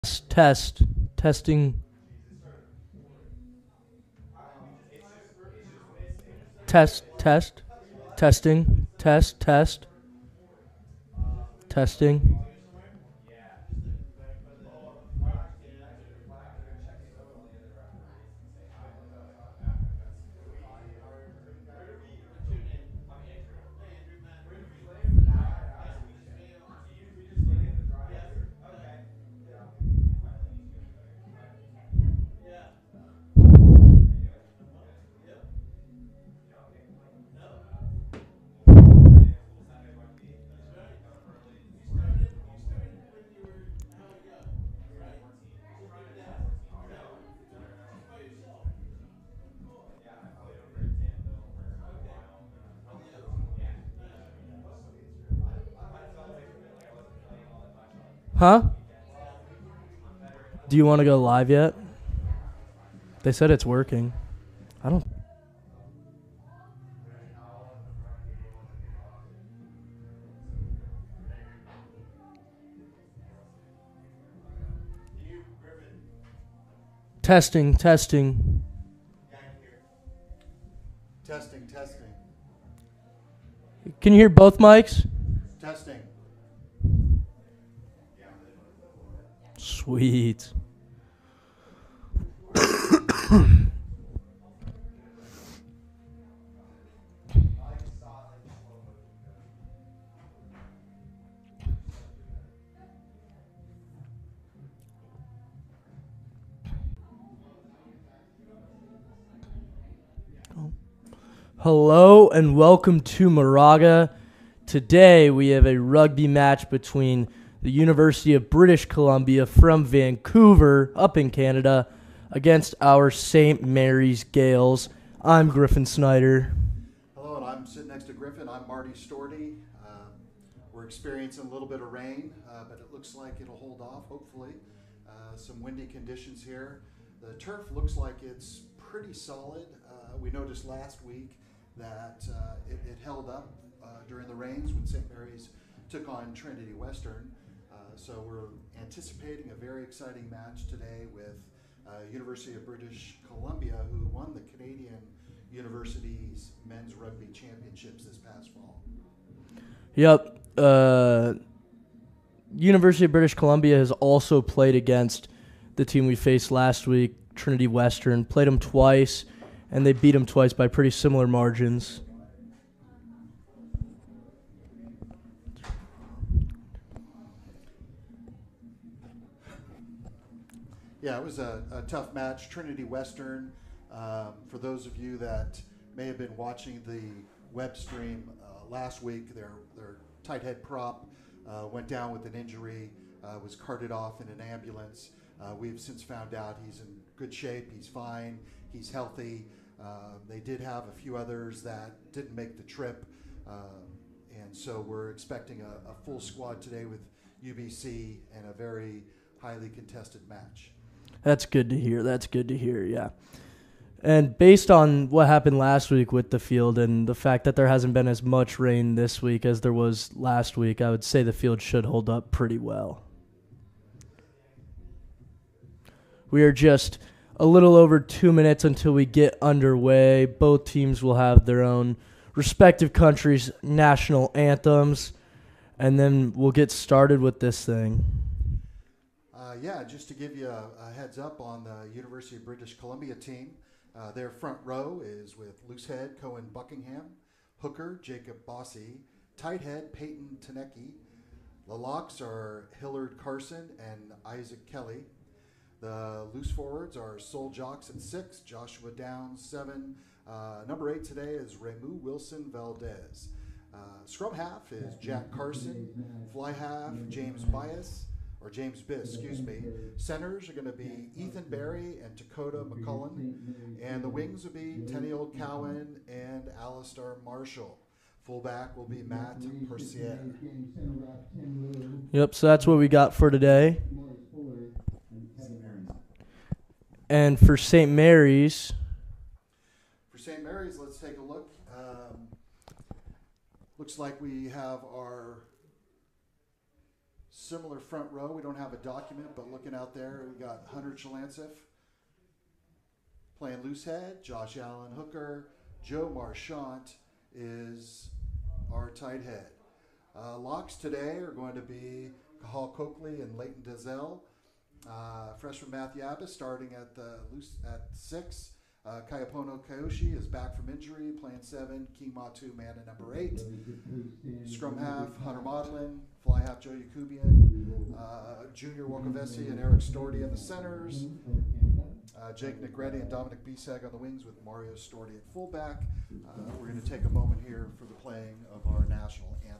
Testing, testing. Huh? Do you want to go live yet? They said it's working. I don't. Testing. Testing. Can you hear both mics? Testing. Sweet. Hello and welcome to Moraga. Today we have a rugby match between the University of British Columbia from Vancouver, up in Canada, against our St. Mary's Gales. I'm Griffin Snyder. Hello, and I'm sitting next to Griffin. I'm Marty Storty. We're experiencing a little bit of rain, but it looks like it'll hold off, hopefully. Some windy conditions here. The turf looks like it's pretty solid. We noticed last week that it held up during the rains when St. Mary's took on Trinity Western. So we're anticipating a very exciting match today with University of British Columbia, who won the Canadian University's men's rugby championships this past fall. Yep. University of British Columbia has also played against the team we faced last week, Trinity Western. Played them twice, and they beat them twice by pretty similar margins. Yeah, it was a tough match. Trinity Western, for those of you that may have been watching the web stream last week, their tight head prop went down with an injury, was carted off in an ambulance. We've since found out he's in good shape, he's fine, he's healthy. They did have a few others that didn't make the trip, and so we're expecting a full squad today with UBC and a very highly contested match. That's good to hear, yeah. And based on what happened last week with the field and the fact that there hasn't been as much rain this week as there was last week, I would say the field should hold up pretty well. We are just a little over 2 minutes until we get underway. Both teams will have their own respective countries' national anthems, and then we'll get started with this thing. Just to give you a heads up on the University of British Columbia team, their front row is with loosehead Cohen Buckingham, hooker Jacob Bossy, tight head Peyton Tanecki. The locks are Hillard Carson and Isaac Kelly. The loose forwards are Sol Jocks at 6, Joshua Downs 7. Number 8 today is Remu Wilson Valdez. Scrum half is Jack Carson. Fly half James Biss. Centers are going to be Ethan Berry and Dakota McCullen. And the wings will be Tenniel Cowan and Alistair Marshall. Fullback will be Matt Percier. Yep, so that's what we got for today. And for St. Mary's, let's take a look. Looks like we have our similar front row. We don't have a document, but looking out there, we got Hunter Chalansif playing loose head. Josh Allen hooker. Joe Marchant is our tight head. Locks today are going to be Cahal Coakley and Leighton Dazell. Freshman Matthew Abbas starting at 6. Kayapono Kayoshi is back from injury, playing 7. King Matu, man at number 8. Scrum half, Hunter Modlin. Fly half, Joe Yakubian. Junior Wakavesi and Eric Storty in the centers. Jake Negretti and Dominic Bisag on the wings with Mario Storty at fullback. We're going to take a moment here for the playing of our national anthem.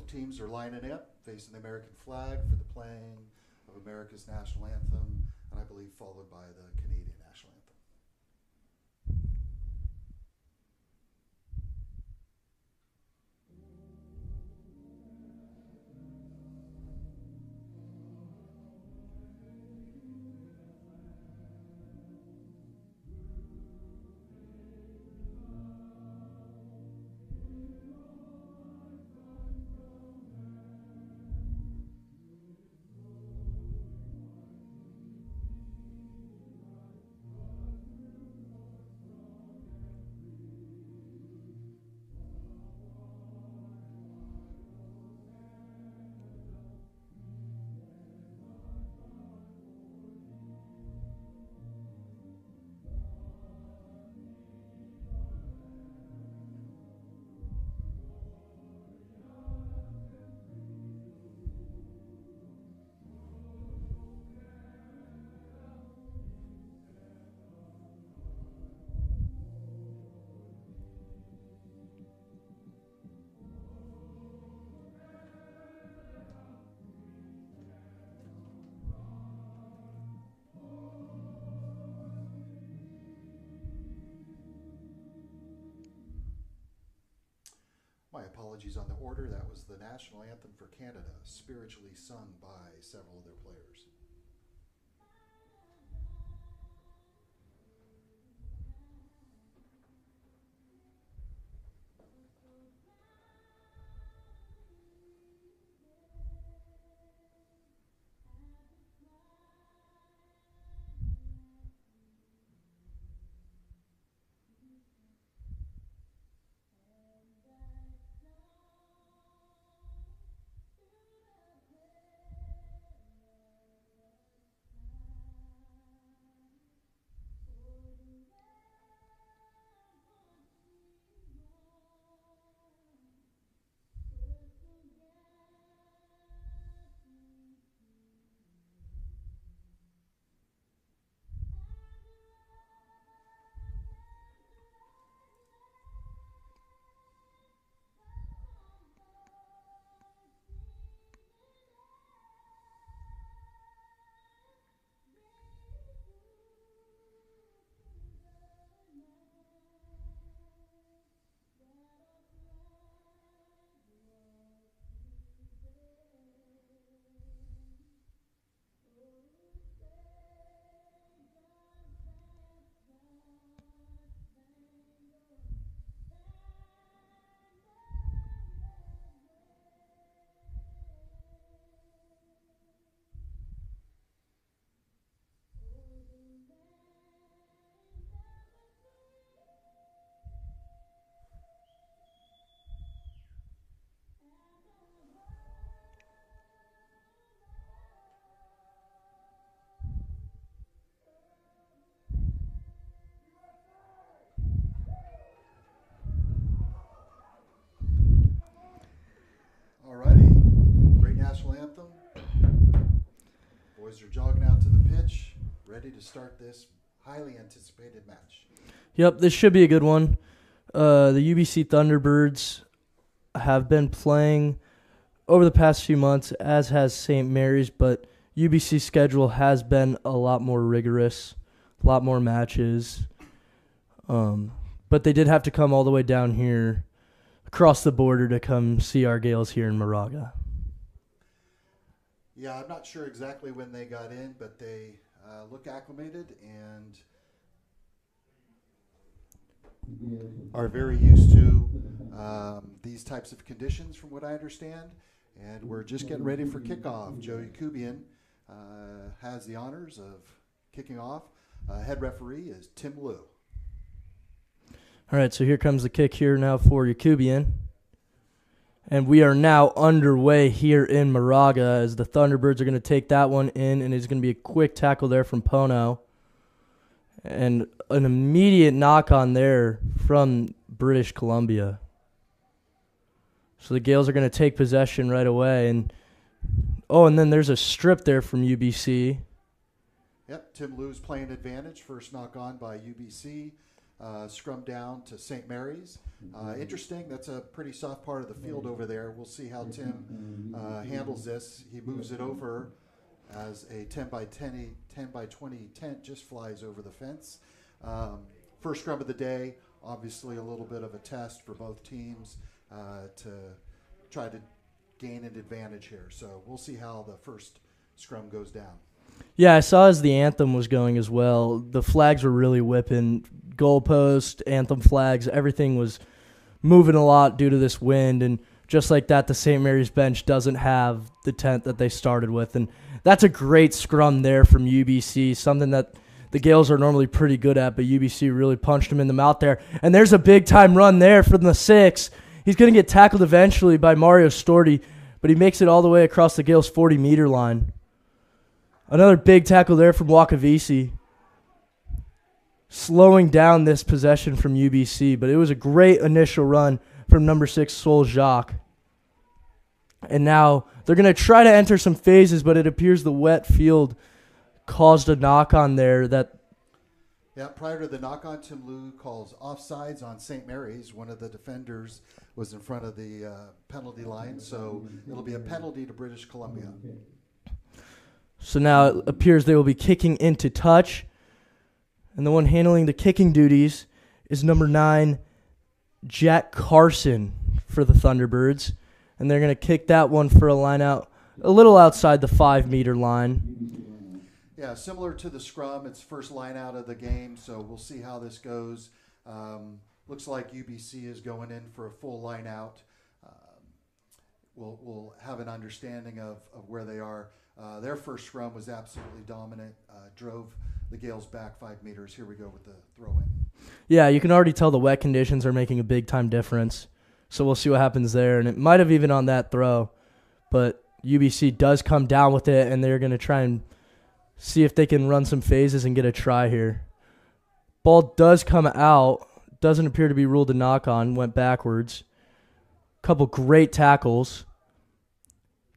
Teams are lining up, facing the American flag for the playing of America's national anthem, and I believe followed by the Canadian national anthem. My apologies on the order. That was the national anthem for Canada, spiritually sung by several of their players. Boys are jogging out to the pitch, ready to start this highly anticipated match. Yep, this should be a good one. The UBC Thunderbirds have been playing over the past few months, as has St. Mary's, but UBC's schedule has been a lot more rigorous, a lot more matches. but they did have to come all the way down here across the border to come see our Gales here in Moraga. Yeah, I'm not sure exactly when they got in, but they look acclimated and are very used to these types of conditions from what I understand. And we're just getting ready for kickoff. Joey Kubian has the honors of kicking off. Head referee is Tim Liu. All right, so here comes the kick here now for Yakubian. And we are now underway here in Moraga as the Thunderbirds are going to take that one in, and it's going to be a quick tackle there from Pono. And an immediate knock on there from British Columbia. So the Gales are going to take possession right away. And then there's a strip there from UBC. Yep, Tim Liu's playing advantage. First knock on by UBC. Scrum down to St. Mary's. Interesting, that's a pretty soft part of the field over there. We'll see how Tim handles this. He moves it over as a 10 by 20 tent just flies over the fence. First scrum of the day, obviously a little bit of a test for both teams to try to gain an advantage here. So we'll see how the first scrum goes down. Yeah, I saw as the anthem was going as well. The flags were really whipping. Goalpost, anthem flags, everything was moving a lot due to this wind. And just like that, the St. Mary's bench doesn't have the tent that they started with. And that's a great scrum there from UBC, something that the Gales are normally pretty good at, but UBC really punched him in the mouth there. And there's a big-time run there from the 6. He's going to get tackled eventually by Mario Storti, but he makes it all the way across the Gales' 40-meter line. Another big tackle there from Wakavisi, slowing down this possession from UBC, but it was a great initial run from number 6, Sol Jacques. And now they're going to try to enter some phases, but it appears the wet field caused a knock-on there. Prior to the knock-on, Tim Liu calls offsides on St. Mary's. One of the defenders was in front of the penalty line, so it'll be a penalty to British Columbia. So now it appears they will be kicking into touch. And the one handling the kicking duties is number 9, Jack Carson for the Thunderbirds. And they're going to kick that one for a line out a little outside the 5-meter line. Yeah, similar to the scrum. It's first line out of the game, so we'll see how this goes. Looks like UBC is going in for a full line out. We'll have an understanding of where they are. Their first scrum was absolutely dominant, drove the Gales back 5 meters. Here we go with the throw-in. Yeah, you can already tell the wet conditions are making a big-time difference. So we'll see what happens there. And it might have even on that throw, but UBC does come down with it, and they're going to try and see if they can run some phases and get a try here. Ball does come out. Doesn't appear to be ruled a knock-on. Went backwards. Couple great tackles.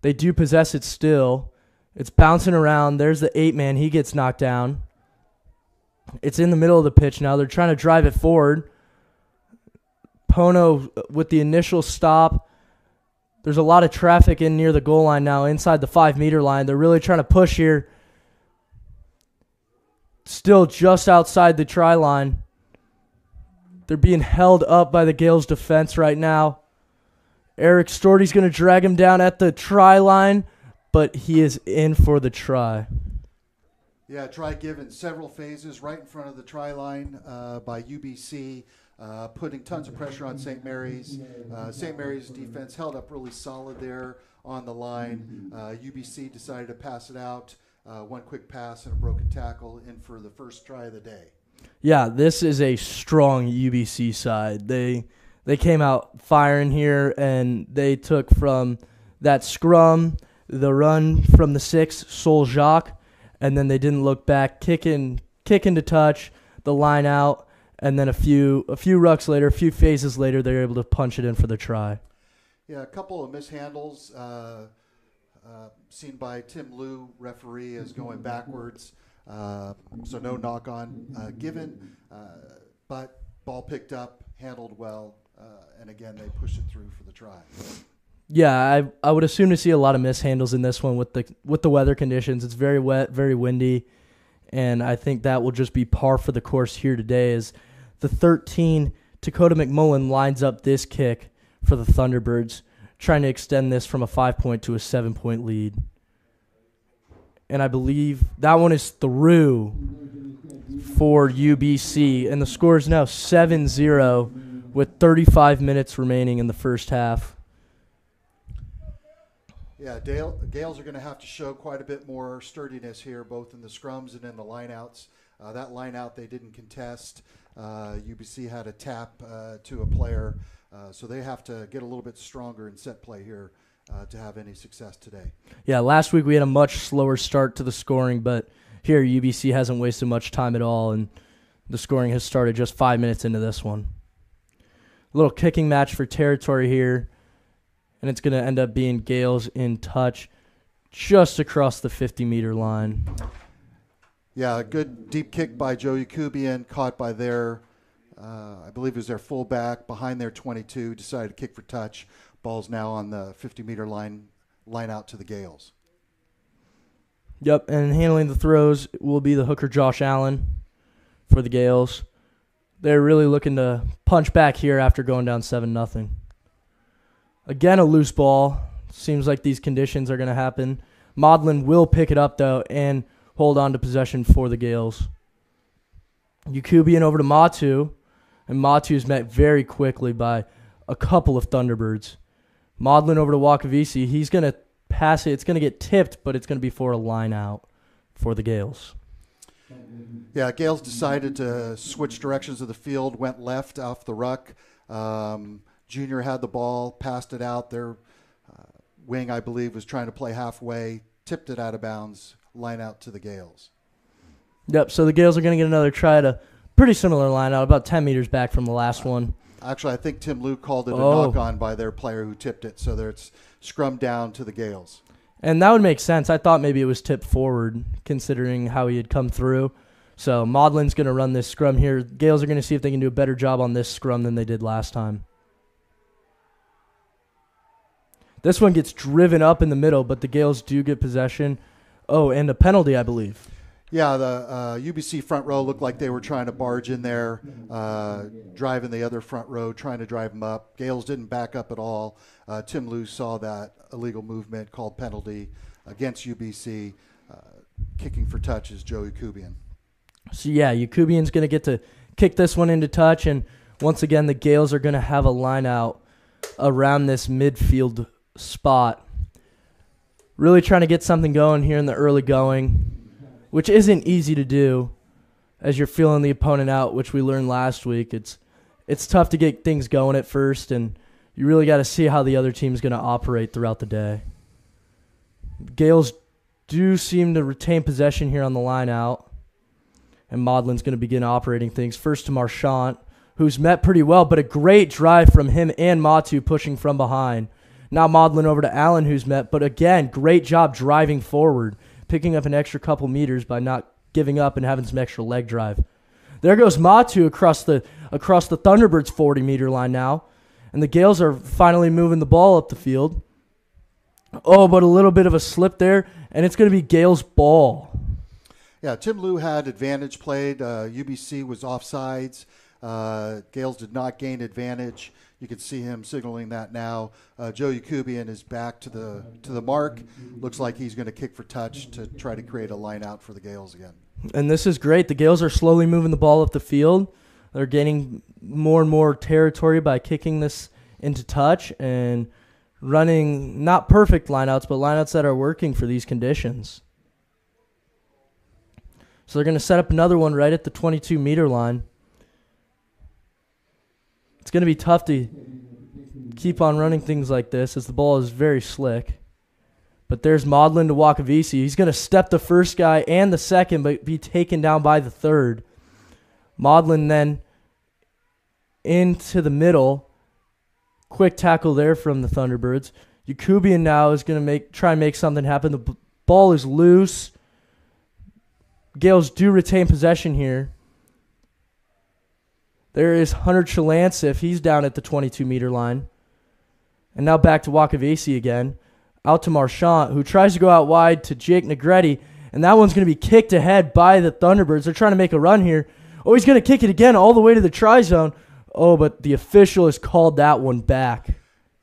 They do possess it still. It's bouncing around. There's the 8-man. He gets knocked down. It's in the middle of the pitch now. They're trying to drive it forward. Pono with the initial stop. There's a lot of traffic in near the goal line now, inside the 5-meter line. They're really trying to push here. Still just outside the try line. They're being held up by the Gales defense right now. Eric Storti's going to drag him down at the try line, but he is in for the try. Yeah, try given several phases right in front of the try line by UBC, putting tons of pressure on St. Mary's. St. Mary's defense held up really solid there on the line. UBC decided to pass it out. One quick pass and a broken tackle in for the first try of the day. Yeah, this is a strong UBC side. They came out firing here, and they took from that scrum, the run from the 6, Sol Jacques, and then they didn't look back, kick into touch, the line out, and then a few rucks later, a few phases later, they were able to punch it in for the try. Yeah, a couple of mishandles seen by Tim Liu, referee, is going backwards. So no knock-on given, but ball picked up, handled well, and again, they pushed it through for the try. Yeah, I would assume to see a lot of mishandles in this one with the weather conditions. It's very wet, very windy, and I think that will just be par for the course here today as the 13 Dakota McMullen lines up this kick for the Thunderbirds, trying to extend this from a 5-point to a 7-point lead. And I believe that one is through for UBC, and the score is now 7-0 with 35 minutes remaining in the first half. Yeah, Gales are going to have to show quite a bit more sturdiness here, both in the scrums and in the lineouts. That lineout they didn't contest. UBC had a tap to a player, so they have to get a little bit stronger in set play here to have any success today. Yeah, last week we had a much slower start to the scoring, but here UBC hasn't wasted much time at all, and the scoring has started just 5 minutes into this one. A little kicking match for territory here, and it's going to end up being Gales in touch just across the 50-meter line. Yeah, a good deep kick by Joe Yakubian, caught by their, I believe it was their fullback, behind their 22, decided to kick for touch. Ball's now on the 50-meter line out to the Gales. Yep, and handling the throws will be the hooker Josh Allen for the Gales. They're really looking to punch back here after going down 7-0. Again, a loose ball. Seems like these conditions are going to happen. Maudlin will pick it up, though, and hold on to possession for the Gales. Yakubian over to Matu, and Matu's met very quickly by a couple of Thunderbirds. Maudlin over to Wakavisi. He's going to pass it. It's going to get tipped, but it's going to be for a line out for the Gales. Yeah, Gales decided to switch directions of the field, went left off the ruck. Junior had the ball, passed it out. Their wing, I believe, was trying to play halfway, tipped it out of bounds, line out to the Gales. Yep, so the Gales are going to get another try at a pretty similar line out, about 10 meters back from the last one. Actually, I think Tim Luke called it a knock-on by their player who tipped it, so it's scrummed down to the Gales. And that would make sense. I thought maybe it was tipped forward, considering how he had come through. So Maudlin's going to run this scrum here. Gales are going to see if they can do a better job on this scrum than they did last time. This one gets driven up in the middle, but the Gales do get possession. Oh, and a penalty, I believe. Yeah, the UBC front row looked like they were trying to barge in there, driving the other front row, trying to drive them up. Gales didn't back up at all. Tim Luce saw that illegal movement, called penalty against UBC. Kicking for touch is Joe Yakubian. So, yeah, Yakubian's going to get to kick this one into touch, and once again, the Gales are going to have a line out around this midfield spot. Really trying to get something going here in the early going, which isn't easy to do as you're feeling the opponent out, which we learned last week. It's tough to get things going at first, and you really got to see how the other team's going to operate throughout the day. Gales do seem to retain possession here on the line out, and Maudlin's going to begin operating things. First to Marchant, who's met pretty well, but a great drive from him and Matu pushing from behind. Now Maudlin over to Allen, who's met, but again, great job driving forward, picking up an extra couple meters by not giving up and having some extra leg drive. There goes Matu across the Thunderbirds' 40-meter line now, and the Gales are finally moving the ball up the field. Oh, but a little bit of a slip there, and it's going to be Gales' ball. Yeah, Tim Liu had advantage played. UBC was offsides. Gales did not gain advantage. You can see him signaling that now. Joe Yakubian is back to the mark. Looks like he's going to kick for touch to try to create a line out for the Gales again. And this is great. The Gales are slowly moving the ball up the field. They're gaining more and more territory by kicking this into touch and running not perfect lineouts, but lineouts that are working for these conditions. So they're going to set up another one right at the 22-meter line. It's going to be tough to keep on running things like this as the ball is very slick. But there's Maudlin to Wakavisi. He's going to step the first guy and the second, but be taken down by the third. Maudlin then into the middle. Quick tackle there from the Thunderbirds. Yakubian now is going to try and make something happen. The ball is loose. Gales do retain possession here. There is Hunter Chalansif. He's down at the 22-meter line. And now back to Wakavisi again. Out to Marchant, who tries to go out wide to Jake Negretti. And that one's going to be kicked ahead by the Thunderbirds. They're trying to make a run here. Oh, he's going to kick it again all the way to the try zone. Oh, but the official has called that one back.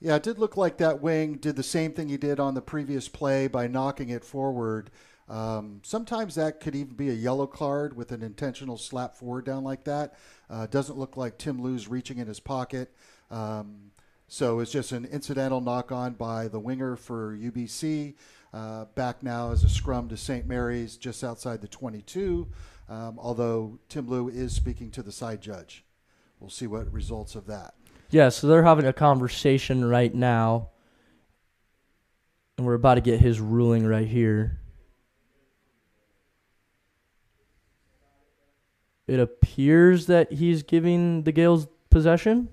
Yeah, it did look like that wing did the same thing he did on the previous play by knocking it forward. Sometimes that could even be a yellow card with an intentional slap forward down like that. Doesn't look like Tim Lou's reaching in his pocket. So it's just an incidental knock on by the winger for UBC. Back now as a scrum to St. Mary's just outside the 22, although Tim Lou is speaking to the side judge. We'll see what results of that. Yeah, so they're having a conversation right now, and we're about to get his ruling right here. It appears that he's giving the Gales possession.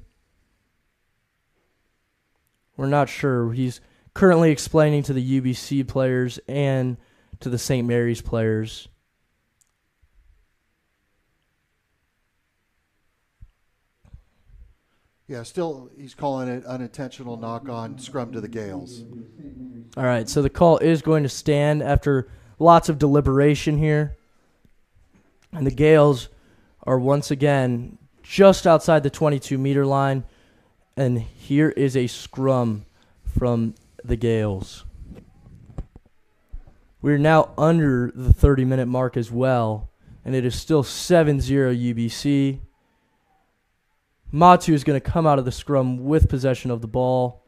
We're not sure. He's currently explaining to the UBC players and to the St. Mary's players. Yeah, still he's calling it unintentional knock-on scrum to the Gales. All right, so the call is going to stand after lots of deliberation here. And the Gales are once again just outside the 22-meter line. And here is a scrum from the Gales. We're now under the 30-minute mark as well, and it is still 7-0 UBC. Matu is going to come out of the scrum with possession of the ball,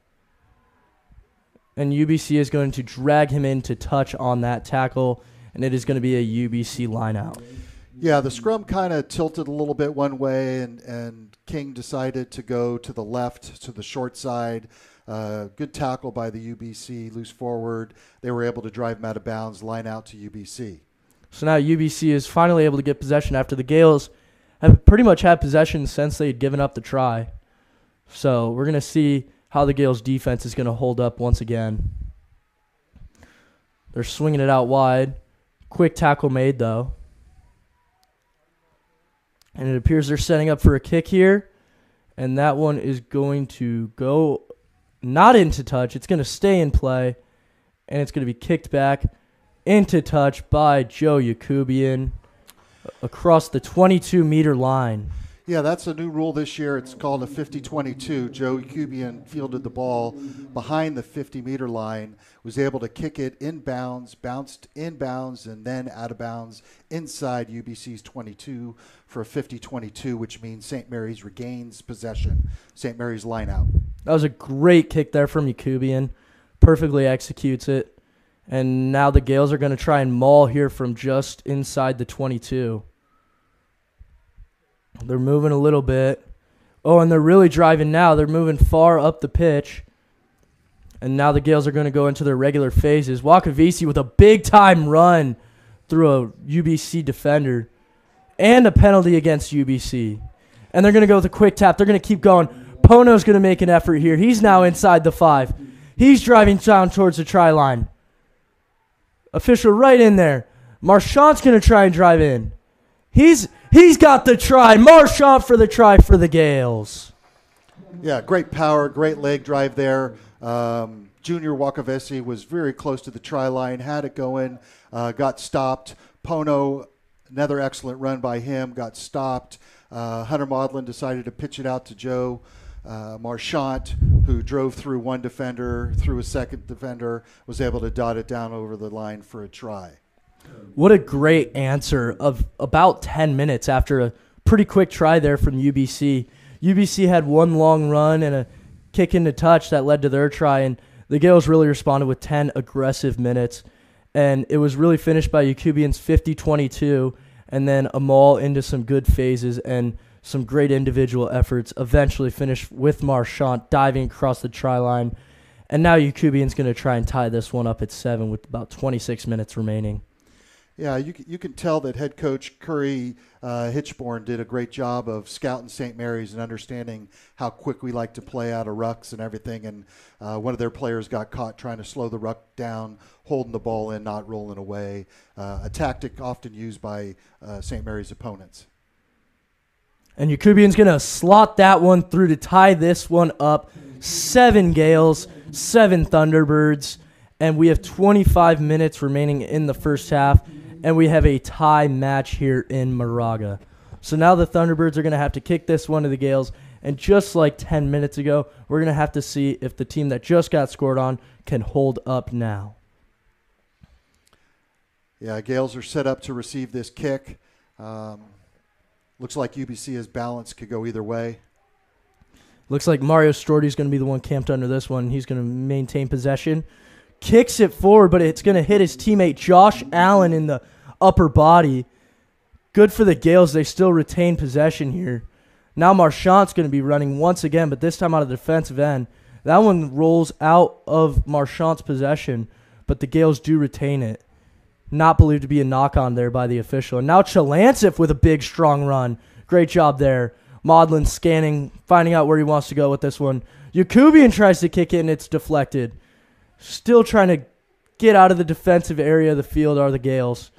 and UBC is going to drag him in to touch on that tackle, and it is going to be a UBC lineout. Yeah, the scrum kind of tilted a little bit one way, and King decided to go to the left, to the short side. Good tackle by the UBC, loose forward. They were able to drive him out of bounds, line out to UBC. So now UBC is finally able to get possession after the Gales have pretty much had possession since they had given up the try. So we're going to see how the Gales defense is going to hold up once again. They're swinging it out wide. Quick tackle made, though. And it appears they're setting up for a kick here. And that one is going to go not into touch. It's going to stay in play. And it's going to be kicked back into touch by Joe Yakubian across the 22-meter line. Yeah, that's a new rule this year. It's called a 50-22. Joe Yakubian fielded the ball behind the 50-meter line, was able to kick it inbounds, bounced inbounds, and then out of bounds inside UBC's 22 for a 50-22, which means St. Mary's regains possession. St. Mary's line out. That was a great kick there from Yakubian. Perfectly executes it. And now the Gales are going to try and maul here from just inside the 22. They're moving a little bit. Oh, and they're really driving now. They're moving far up the pitch. And now the Gales are going to go into their regular phases. Wakavisi with a big-time run through a UBC defender. And a penalty against UBC. And they're going to go with a quick tap. They're going to keep going. Pono's going to make an effort here. He's now inside the 5. He's driving down towards the try line. Official right in there. Marchant's going to try and drive in. He's got the try. Marchant for the try for the Gales. Yeah, great power, great leg drive there. Junior Wakavesi was very close to the try line, had it going, got stopped. Pono, another excellent run by him, got stopped. Hunter Maudlin decided to pitch it out to Joe Marchant, who drove through one defender, through a second defender, was able to dot it down over the line for a try. What a great answer of about 10 minutes after a pretty quick try there from UBC. UBC had one long run and a kick into touch that led to their try, and the Gales really responded with 10 aggressive minutes. And it was really finished by Yakubian's 50-22, and then a maul into some good phases and some great individual efforts, eventually finished with Marchant diving across the try line. And now Yakubian's going to try and tie this one up at 7 with about 26 minutes remaining. Yeah, you can tell that head coach Curry Hitchborn did a great job of scouting St. Mary's and understanding how quick we like to play out of rucks and everything. And one of their players got caught trying to slow the ruck down, holding the ball in, not rolling away, a tactic often used by St. Mary's opponents. And Yakubian's going to slot that one through to tie this one up. 7 Gales, 7 Thunderbirds, and we have 25 minutes remaining in the first half. And we have a tie match here in Moraga. So now the Thunderbirds are going to have to kick this one to the Gales. And just like 10 minutes ago, we're going to have to see if the team that just got scored on can hold up now. Yeah, Gales are set up to receive this kick. Looks like UBC is balanced, could go either way. Looks like Mario Storti's going to be the one camped under this one. He's going to maintain possession. Kicks it forward, but it's going to hit his teammate Josh Allen in the upper body. Good for the Gales. They still retain possession here. Now Marchant's going to be running once again, but this time out of the defensive end. That one rolls out of Marchant's possession, but the Gales do retain it. Not believed to be a knock-on there by the official. And now Chalantsif with a big, strong run. Great job there. Maudlin scanning, finding out where he wants to go with this one. Yakubian tries to kick it, and it's deflected. Still trying to get out of the defensive area of the field are the Gales.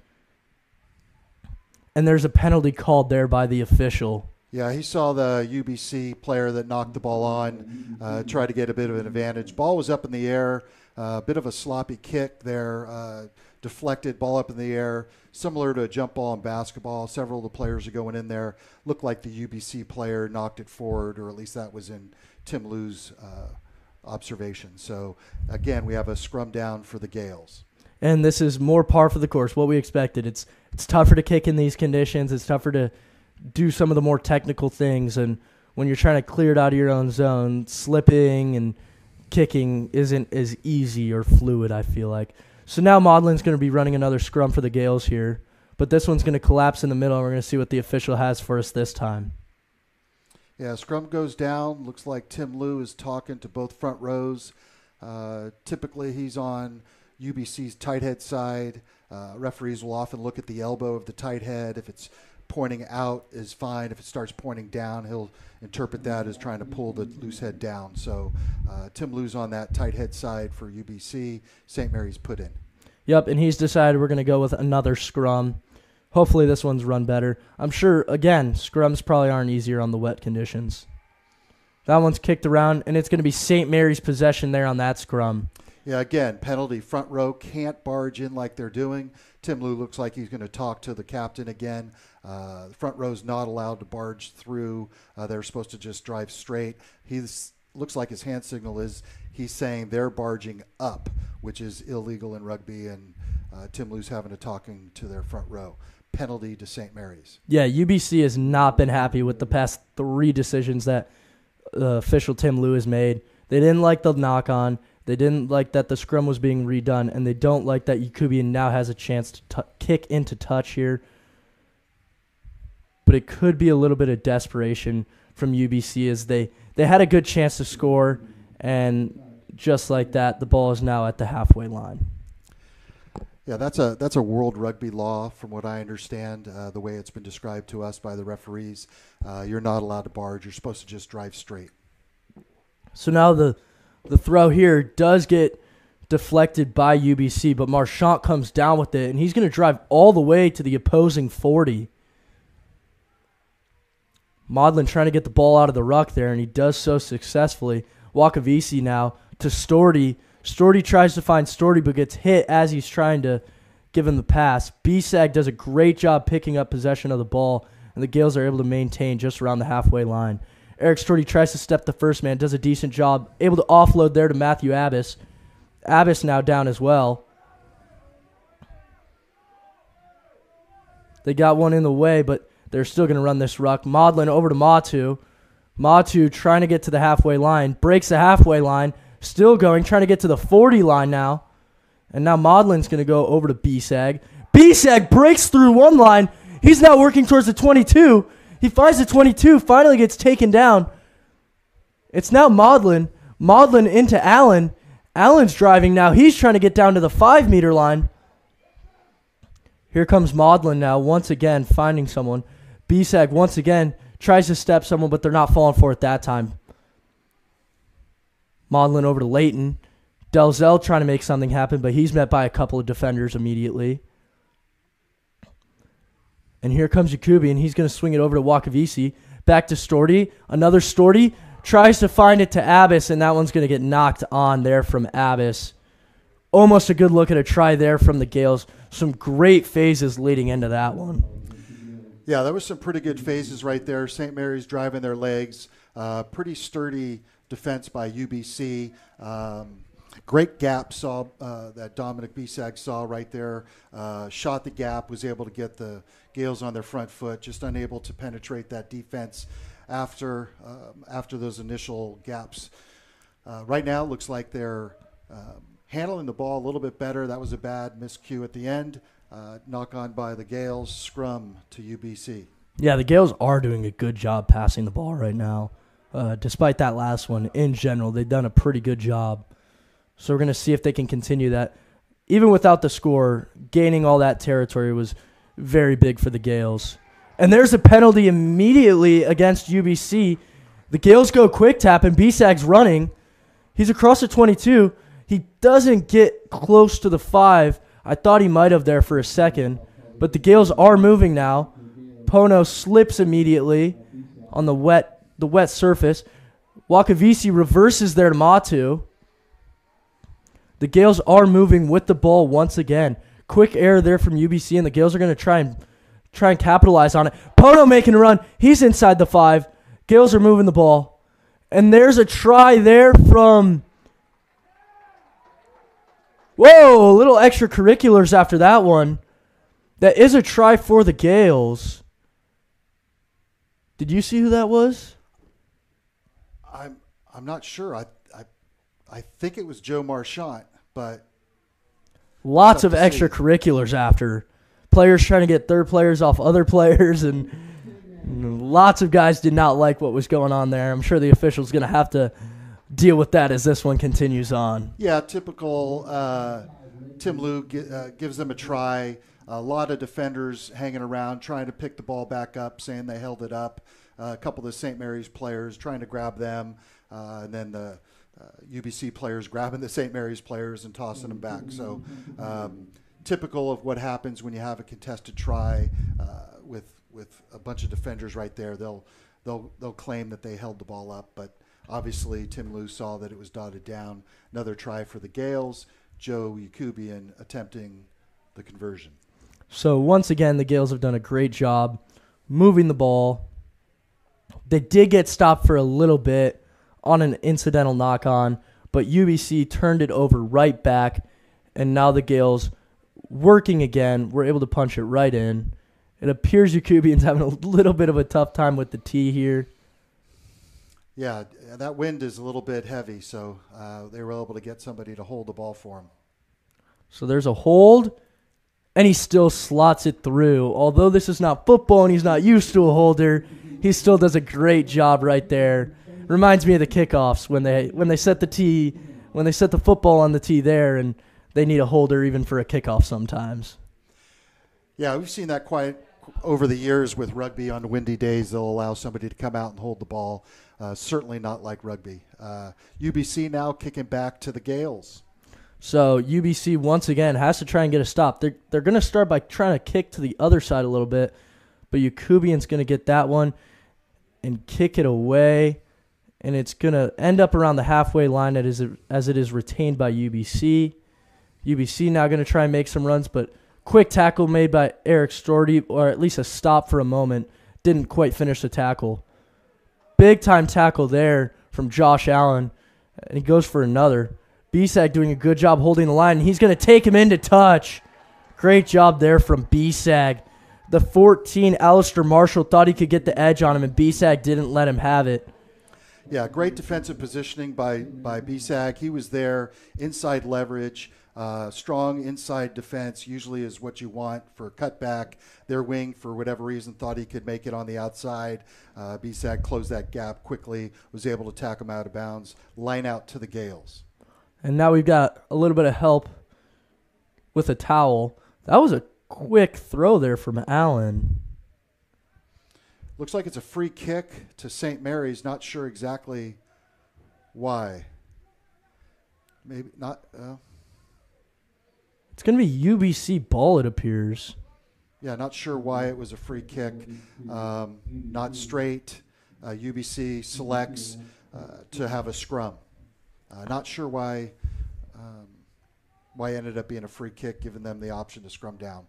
And there's a penalty called there by the official. Yeah, he saw the UBC player that knocked the ball on, try to get a bit of an advantage. Ball was up in the air, a bit of a sloppy kick there, deflected, ball up in the air, similar to a jump ball in basketball. Several of the players are going in there. Looked like the UBC player knocked it forward, or at least that was in Tim Liu's observation. So, again, we have a scrum down for the Gales. And this is more par for the course, what we expected. It's tougher to kick in these conditions. It's tougher to do some of the more technical things. And when you're trying to clear it out of your own zone, slipping and kicking isn't as easy or fluid, I feel like. So now Maudlin's going to be running another scrum for the Gales here. But this one's going to collapse in the middle, and we're going to see what the official has for us this time. Yeah, scrum goes down. Looks like Tim Liu is talking to both front rows. Typically, he's on UBC's tight head side. Referees will often look at the elbow of the tight head. If it's pointing out is fine. If it starts pointing down, he'll interpret that as trying to pull the loose head down. So Tim Liu's on that tight head side for UBC. St. Mary's put in. Yep, and he's decided we're going to go with another scrum. Hopefully this one's run better. I'm sure, again, scrums probably aren't easier on the wet conditions. That one's kicked around, and it's going to be St. Mary's possession there on that scrum. Yeah, again, penalty. Front row can't barge in like they're doing. Tim Liu looks like he's going to talk to the captain again. The front row's not allowed to barge through. They're supposed to just drive straight. Looks like his hand signal is he's saying they're barging up, which is illegal in rugby, and Tim Liu's having a talking to their front row. Penalty to St. Mary's. Yeah, UBC has not been happy with the past 3 decisions that official Tim Liu has made. They didn't like the knock-on. They didn't like that the scrum was being redone, and they don't like that Yakubian now has a chance to kick into touch here. But it could be a little bit of desperation from UBC as they had a good chance to score, and just like that, the ball is now at the halfway line. Yeah, that's a world rugby law from what I understand, the way it's been described to us by the referees. You're not allowed to barge. You're supposed to just drive straight. So now the throw here does get deflected by UBC, but Marchant comes down with it, and he's going to drive all the way to the opposing 40. Maudlin trying to get the ball out of the ruck there, and he does so successfully. Wakavisi now to Storti. Storti tries to find Storti, but gets hit as he's trying to give him the pass. BSAG does a great job picking up possession of the ball, and the Gales are able to maintain just around the halfway line. Eric Storti tries to step the first man, does a decent job, able to offload there to Matthew Abbas. Abbas now down as well. They got one in the way, but they're still going to run this ruck. Maudlin over to Matu. Matu trying to get to the halfway line, breaks the halfway line, still going, trying to get to the 40 line now. And now Maudlin's going to go over to BSAG. BSAG breaks through one line. He's now working towards the 22. He finds the 22, finally gets taken down. It's now Maudlin. Maudlin into Allen. Allen's driving now. He's trying to get down to the 5-meter line. Here comes Maudlin now, once again, finding someone. BSAG once again tries to step someone, but they're not falling for it that time. Maudlin over to Leighton. Delzell trying to make something happen, but he's met by a couple of defenders immediately. And here comes Yakubian. He's going to swing it over to Wakavisi. Back to Storti. Another Storti. Tries to find it to Abbas, and that one's going to get knocked on there from Abbas. Almost a good look at a try there from the Gales. Some great phases leading into that one. Yeah, there was some pretty good phases right there. St. Mary's driving their legs. Pretty sturdy defense by UBC. Great gap saw that Dominic Bisag saw right there. Shot the gap, was able to get the Gales on their front foot, just unable to penetrate that defense after those initial gaps. Right now, it looks like they're handling the ball a little bit better. That was a bad miscue at the end. Knock on by the Gales, scrum to UBC. Yeah, the Gales are doing a good job passing the ball right now. Despite that last one, in general, they've done a pretty good job. So we're going to see if they can continue that. Even without the score, gaining all that territory was very big for the Gales. And there's a penalty immediately against UBC. The Gales go quick tap, and Bisag's running. He's across the 22. He doesn't get close to the 5. I thought he might have there for a second. But the Gales are moving now. Pono slips immediately on the wet surface. Wakavisi reverses there to Matu. The Gales are moving with the ball once again. Quick error there from UBC, and the Gales are going to try and capitalize on it. Pono making a run. He's inside the 5. Gales are moving the ball. And there's a try there from... Whoa, little extracurriculars after that one. That is a try for the Gales. Did you see who that was? I'm not sure. I think it was Joe Marchant, but lots of extracurriculars after. Players trying to get third players off other players, and lots of guys did not like what was going on there. I'm sure the official's going to have to deal with that as this one continues on. Yeah, typical Tim Liu gives them a try. A lot of defenders hanging around trying to pick the ball back up, saying they held it up. A couple of the St. Mary's players trying to grab them, and then the UBC players grabbing the St. Mary's players and tossing them back. So typical of what happens when you have a contested try with a bunch of defenders right there. They'll claim that they held the ball up, but obviously Tim Liu saw that it was dotted down. Another try for the Gales. Joe Yakubian attempting the conversion. So once again, the Gales have done a great job moving the ball. They did get stopped for a little bit on an incidental knock-on, but UBC turned it over right back, and now the Gales, working again, were able to punch it right in. It appears Yakubian's having a little bit of a tough time with the tee here. Yeah, that wind is a little bit heavy, so they were able to get somebody to hold the ball for him. So there's a hold, and he still slots it through. Although this is not football and he's not used to a holder, he still does a great job right there. Reminds me of the kickoffs when they set the tee, when they set the football on the tee there, and they need a holder even for a kickoff sometimes. Yeah, we've seen that quite over the years with rugby. On windy days, they'll allow somebody to come out and hold the ball. Certainly not like rugby. UBC now kicking back to the Gales. So UBC once again has to try and get a stop. They're going to start by trying to kick to the other side a little bit, but Yakubian's going to get that one and kick it away, and it's going to end up around the halfway line as it is retained by UBC. UBC now going to try and make some runs, but quick tackle made by Eric Stordy, or at least a stop for a moment. Didn't quite finish the tackle. Big-time tackle there from Josh Allen, and he goes for another. Bisag doing a good job holding the line, and he's going to take him into touch. Great job there from Bisag. The 14, Alistair Marshall, thought he could get the edge on him, and Bisag didn't let him have it. Yeah, great defensive positioning by Bisag. He was there, inside leverage. Strong inside defense usually is what you want for a cutback. Their wing, for whatever reason, thought he could make it on the outside. Bisag closed that gap quickly, was able to tack him out of bounds, line out to the Gales. And now we've got a little bit of help with a towel. That was a quick throw there from Allen. Looks like it's a free kick to St. Mary's. Not sure exactly why. Maybe not. It's going to be UBC ball, it appears. Yeah, not sure why it was a free kick. Not straight. UBC selects to have a scrum. Not sure why it ended up being a free kick, giving them the option to scrum down.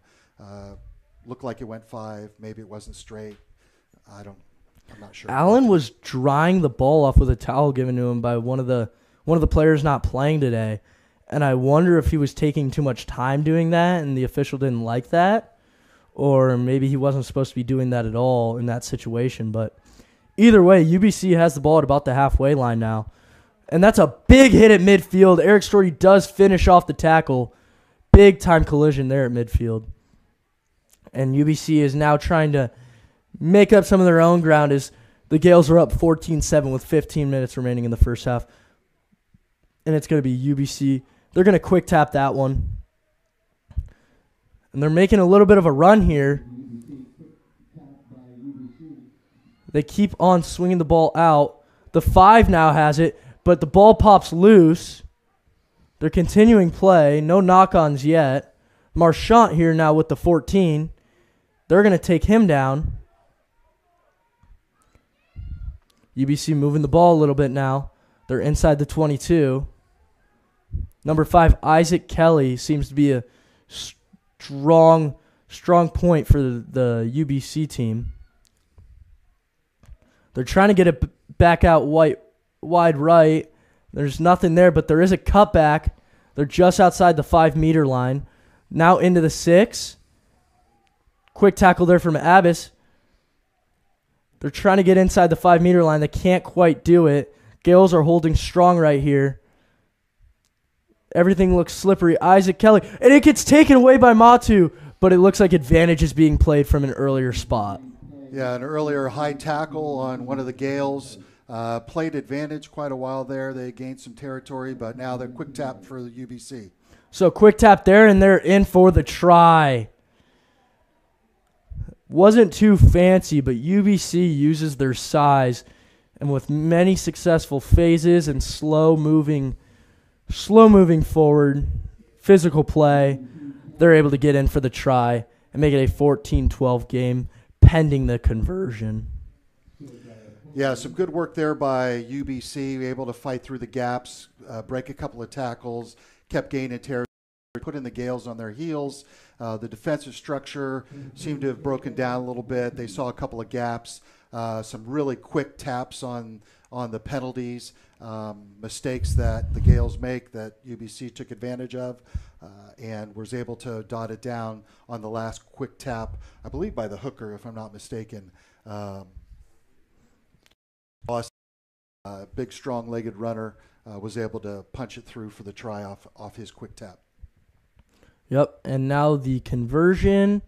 Looked like it went 5. Maybe it wasn't straight. I don't. I'm not sure. Allen was drying the ball off with a towel given to him by one of the players not playing today, and I wonder if he was taking too much time doing that and the official didn't like that, or maybe he wasn't supposed to be doing that at all in that situation. But either way, UBC has the ball at about the halfway line now, and that's a big hit at midfield. Eric Storty does finish off the tackle. Big time collision there at midfield. And UBC is now trying to make up some of their own ground as the Gales are up 14-7 with 15 minutes remaining in the first half. And it's going to be UBC. They're going to quick tap that one. And they're making a little bit of a run here. They keep on swinging the ball out. The 5 now has it, but the ball pops loose. They're continuing play. No knock-ons yet. Marchant here now with the 14. They're going to take him down. UBC moving the ball a little bit now. They're inside the 22. Number 5, Isaac Kelly, seems to be a strong point for the UBC team. They're trying to get it back out wide right. There's nothing there, but there is a cutback. They're just outside the 5-meter line. Now into the 6. Quick tackle there from Abbas. They're trying to get inside the 5-meter line. They can't quite do it. Gales are holding strong right here. Everything looks slippery. Isaac Kelly. And it gets taken away by Matu, but it looks like advantage is being played from an earlier spot. Yeah, an earlier high tackle on one of the Gales. Played advantage quite a while there. They gained some territory, but now they're quick tap for the UBC. So quick tap there, and they're in for the try. Wasn't too fancy, but UBC uses their size, and with many successful phases and slow moving forward, physical play, they're able to get in for the try and make it a 14-12 game pending the conversion. Yeah, some good work there by UBC, able to fight through the gaps, break a couple of tackles, kept gaining territory, putting the Gales on their heels. The defensive structure seemed to have broken down a little bit. They saw a couple of gaps, some really quick taps on the penalties, mistakes that the Gales make that UBC took advantage of, and was able to dot it down on the last quick tap, I believe by the hooker, if I'm not mistaken. Big, strong-legged runner was able to punch it through for the try off his quick tap. Yep, and now the conversion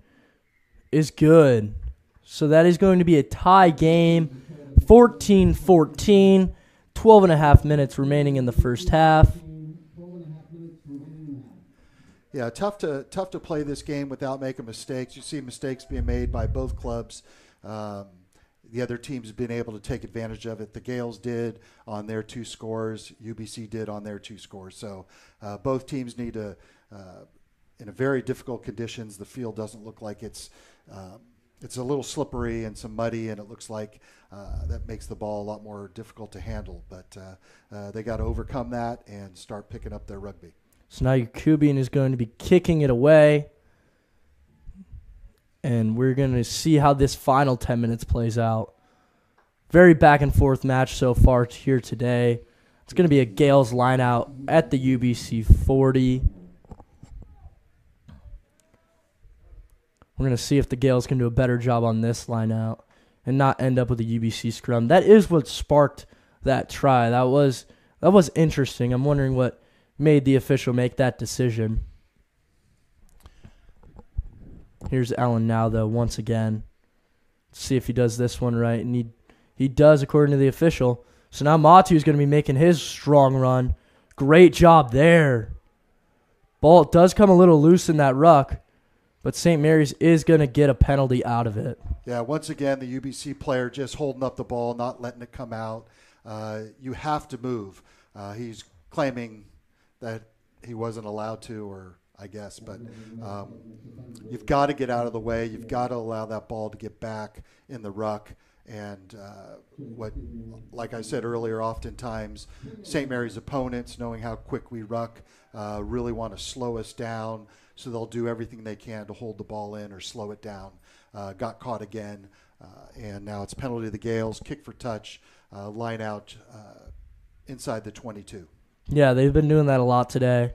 is good. So that is going to be a tie game, 14-14, 12 and a half minutes remaining in the first half. Yeah, tough to play this game without making mistakes. You see mistakes being made by both clubs. The other teams have been able to take advantage of it. The Gales did on their 2 scores. UBC did on their 2 scores. So both teams need to, in a very difficult conditions, the field doesn't look like it's a little slippery and some muddy, and it looks like that makes the ball a lot more difficult to handle. But they got to overcome that and start picking up their rugby. So now Yakubian is going to be kicking it away. And we're going to see how this final 10 minutes plays out. Very back-and-forth match so far here today. It's going to be a Gales line out at the UBC 40. We're going to see if the Gales can do a better job on this line out and not end up with a UBC scrum. That is what sparked that try. That was interesting. I'm wondering what made the official make that decision. Here's Allen now, though, once again. Let's see if he does this one right. And he does, according to the official. So now Matu is going to be making his strong run. Great job there. Ball does come a little loose in that ruck, but St. Mary's is going to get a penalty out of it. Yeah, once again, the UBC player just holding up the ball, not letting it come out. You have to move. He's claiming that he wasn't allowed to, or I guess, but you've got to get out of the way. You've got to allow that ball to get back in the ruck. And like I said earlier, oftentimes St. Mary's opponents, knowing how quick we ruck, really want to slow us down, so they'll do everything they can to hold the ball in or slow it down. Got caught again. And now it's penalty to the Gales, kick for touch, line out inside the 22. Yeah, they've been doing that a lot today,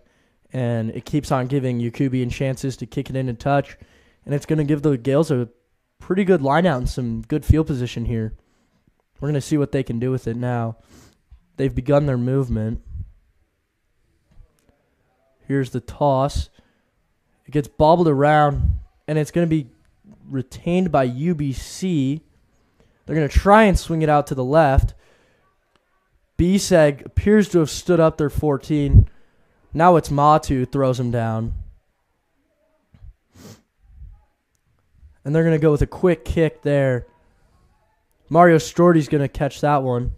and it keeps on giving Yakubian chances to kick it in and touch, and it's going to give the Gales a pretty good line out and some good field position here. We're going to see what they can do with it now. They've begun their movement. Here's the toss. It gets bobbled around, and it's going to be retained by UBC. They're going to try and swing it out to the left. B-Seg appears to have stood up their 14. Now it's Matu who throws him down. And they're going to go with a quick kick there. Mario Storti's going to catch that one.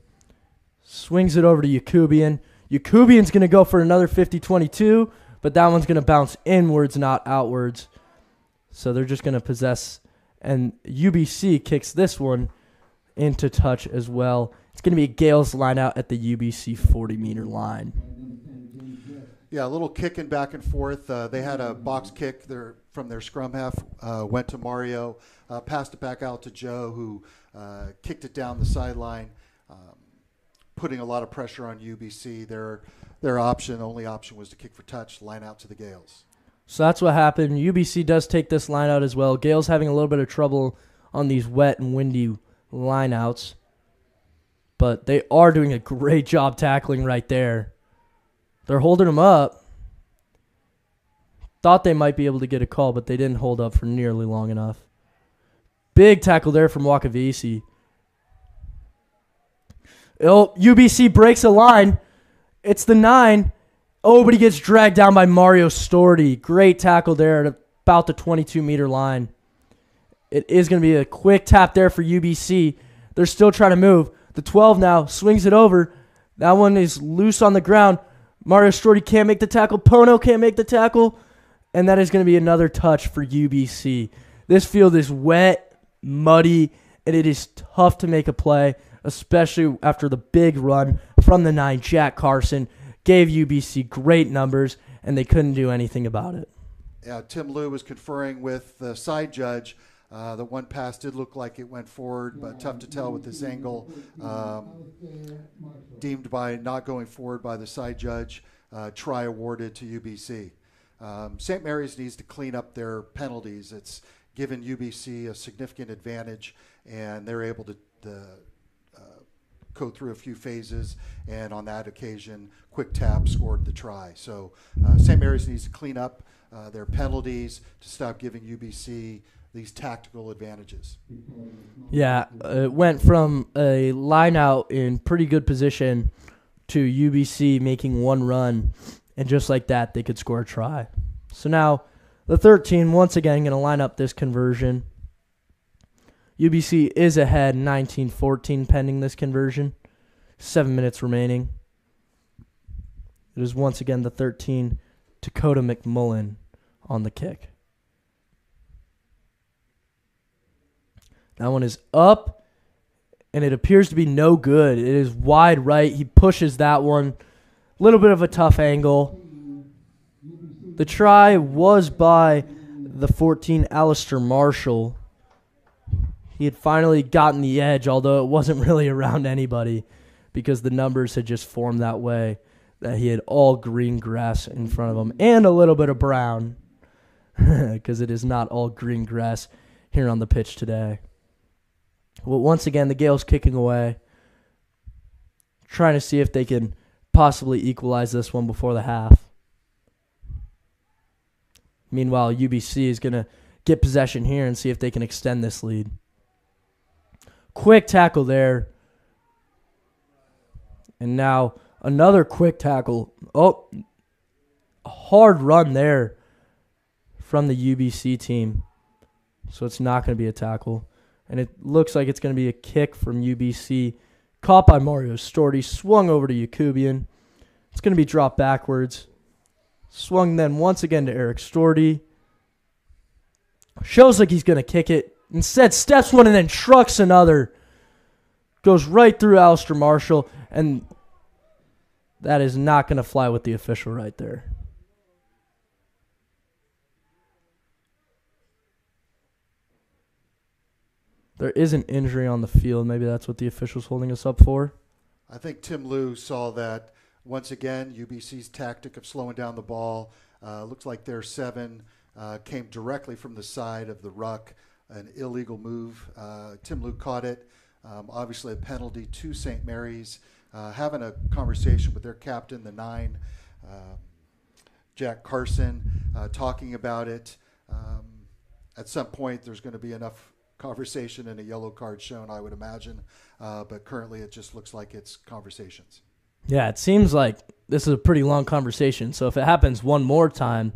Swings it over to Yakubian. Yakubian's going to go for another 50-22, but that one's going to bounce inwards, not outwards. So they're just going to possess. And UBC kicks this one into touch as well. It's going to be a Gales line out at the UBC 40-meter line. Yeah, a little kicking back and forth. They had a box kick there from their scrum half, went to Mario, passed it back out to Joe, who kicked it down the sideline, putting a lot of pressure on UBC. Their only option was to kick for touch, line out to the Gales. So that's what happened. UBC does take this line out as well. Gales having a little bit of trouble on these wet and windy line outs. But they are doing a great job tackling right there. They're holding them up. Thought they might be able to get a call, but they didn't hold up for nearly long enough. Big tackle there from Wakavisi. UBC breaks a line. It's the 9. Oh, but he gets dragged down by Mario Storti. Great tackle there at about the 22-meter line. It is going to be a quick tap there for UBC. They're still trying to move. The 12 now swings it over. That one is loose on the ground. Mario Storti can't make the tackle. Pono can't make the tackle. And that is going to be another touch for UBC. This field is wet, muddy, and it is tough to make a play, especially after the big run from the 9, Jack Carson. Gave UBC great numbers, and they couldn't do anything about it. Yeah, Tim Liu was conferring with the side judge. The one pass did look like it went forward, but tough to tell with this angle. Deemed by not going forward by the side judge, try awarded to UBC. St. Mary's needs to clean up their penalties. It's given UBC a significant advantage, and they're able to go through a few phases, and on that occasion, quick tap scored the try. So St. Mary's needs to clean up their penalties to stop giving UBC these tactical advantages. Yeah, it went from a line out in pretty good position to UBC making one run, and just like that, they could score a try. So now the 13, once again, going to line up this conversion. UBC is ahead 19-14 pending this conversion. 7 minutes remaining. It is once again the 13, Dakota McMullen on the kick. That one is up, and it appears to be no good. It is wide right. He pushes that one. A little bit of a tough angle. The try was by the 14, Alistair Marshall. He had finally gotten the edge, although it wasn't really around anybody because the numbers had just formed that way, that he had all green grass in front of him and a little bit of brown because it is not all green grass here on the pitch today. Well, once again, the Gales kicking away, trying to see if they can possibly equalize this one before the half. Meanwhile, UBC is going to get possession here and see if they can extend this lead. Quick tackle there. And now another quick tackle. Oh, a hard run there from the UBC team. So it's not going to be a tackle. And it looks like it's going to be a kick from UBC. Caught by Mario Storti. Swung over to Yakubian. It's going to be dropped backwards. Swung then once again to Eric Storti. Shows like he's going to kick it. Instead, steps one and then trucks another. Goes right through Alistair Marshall. And that is not going to fly with the official right there. There is an injury on the field. Maybe that's what the official's holding us up for. I think Tim Liu saw that. Once again, UBC's tactic of slowing down the ball. Looks like their 7 came directly from the side of the ruck, an illegal move. Tim Liu caught it. Obviously a penalty to St. Mary's. Having a conversation with their captain, the 9, Jack Carson, talking about it. At some point, there's going to be enough conversation and a yellow card shown, I would imagine. But currently, it just looks like it's conversations. Yeah, it seems like this is a pretty long conversation. So if it happens one more time,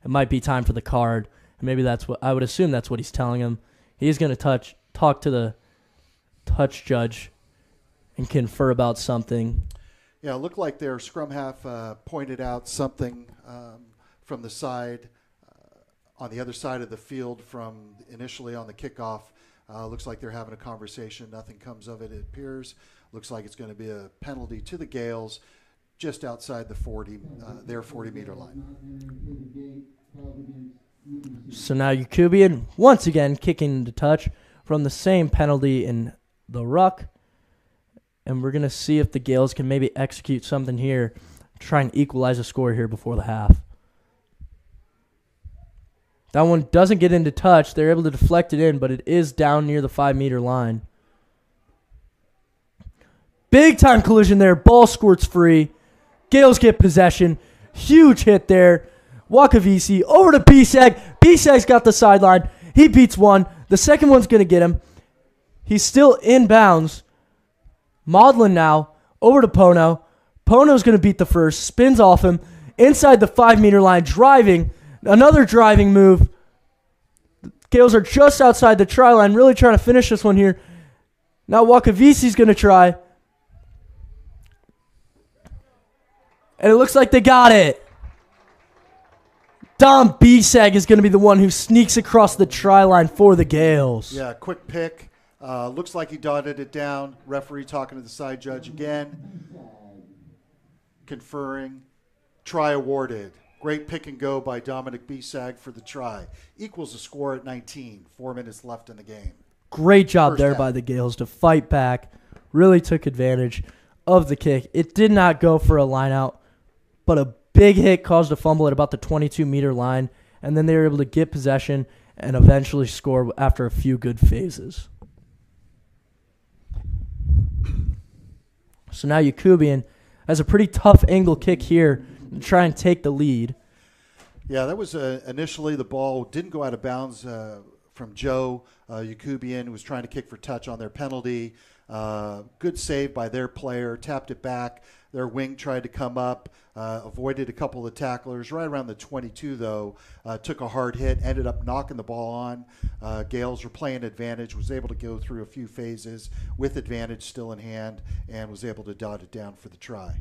it might be time for the card. And maybe that's what I would assume that's what he's telling him. He's going to talk to the touch judge and confer about something. Yeah, it looked like their scrum half pointed out something from the side, on the other side of the field from initially on the kickoff. Looks like they're having a conversation. Nothing comes of it, it appears. Looks like it's going to be a penalty to the Gales just outside the their 40-meter line. So now Yakubian once again kicking the touch from the same penalty in the ruck. And we're going to see if the Gales can maybe execute something here, try and equalize the score here before the half. That one doesn't get into touch. They're able to deflect it in, but it is down near the 5-meter line. Big time collision there. Ball squirts free. Gales get possession. Huge hit there. Wakavisi over to Bisag. Bisag's got the sideline. He beats one. The second one's going to get him. He's still in bounds. Maudlin now over to Pono. Pono's going to beat the first. Spins off him. Inside the 5-meter line. Driving. Another driving move. The Gales are just outside the try line. Really trying to finish this one here. Now Wakavisi's going to try. And it looks like they got it. Dom Bisag is going to be the one who sneaks across the try line for the Gales. Yeah, quick pick. Looks like he dotted it down. Referee talking to the side judge again. Conferring. Try awarded. Great pick and go by Dominic Bisag for the try. Equals the score at 19. 4 minutes left in the game. Great job First there half. by the Gales to fight back. Really took advantage of the kick. It did not go for a line out, but a big hit caused a fumble at about the 22-meter line, and then they were able to get possession and eventually score after a few good phases. So now Yakubian has a pretty tough angle kick here to try and take the lead. Yeah, that was initially the ball didn't go out of bounds from Joe. Yakubian was trying to kick for touch on their penalty. Good save by their player, tapped it back. Their wing tried to come up, avoided a couple of tacklers. Right around the 22, though, took a hard hit, ended up knocking the ball on. Gales were playing advantage, was able to go through a few phases with advantage still in hand, and was able to dot it down for the try.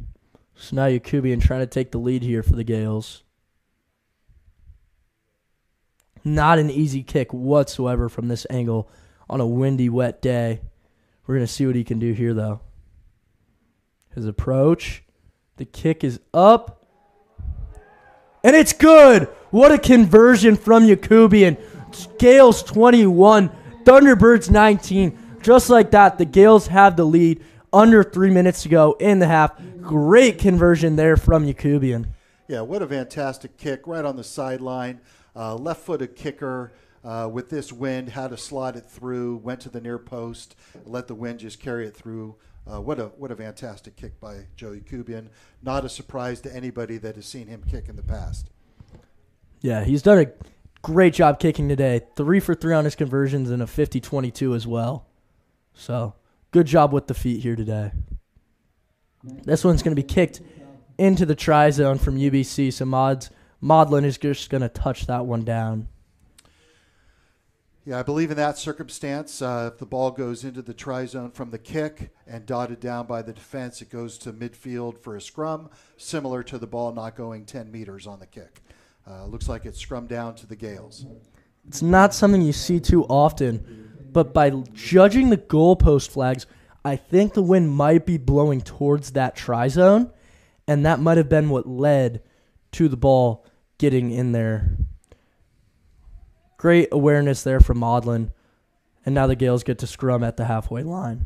So now Yakubian trying to take the lead here for the Gales. Not an easy kick whatsoever from this angle on a windy, wet day. We're going to see what he can do here, though. His approach. The kick is up. And it's good. What a conversion from Yakubian. Gales 21, Thunderbirds 19. Just like that, the Gales have the lead under 3 minutes to go in the half. Great conversion there from Yakubian. Yeah, what a fantastic kick right on the sideline. Left-footed kicker with this wind, had to slot it through, went to the near post, let the wind just carry it through. What a fantastic kick by Joe Yakubian. Not a surprise to anybody that has seen him kick in the past. Yeah, he's done a great job kicking today. 3 for 3 on his conversions and a 50-22 as well. So, good job with the feet here today. This one's going to be kicked into the try zone from UBC, so Maudlin is just going to touch that one down. Yeah, I believe in that circumstance, if the ball goes into the try zone from the kick and dotted down by the defense, it goes to midfield for a scrum, similar to the ball not going 10 meters on the kick. Looks like it's scrum down to the Gales. It's not something you see too often, but by judging the goalpost flags, I think the wind might be blowing towards that try zone, and that might have been what led to the ball getting in there. Great awareness there from Maudlin, And now the Gales get to scrum at the halfway line.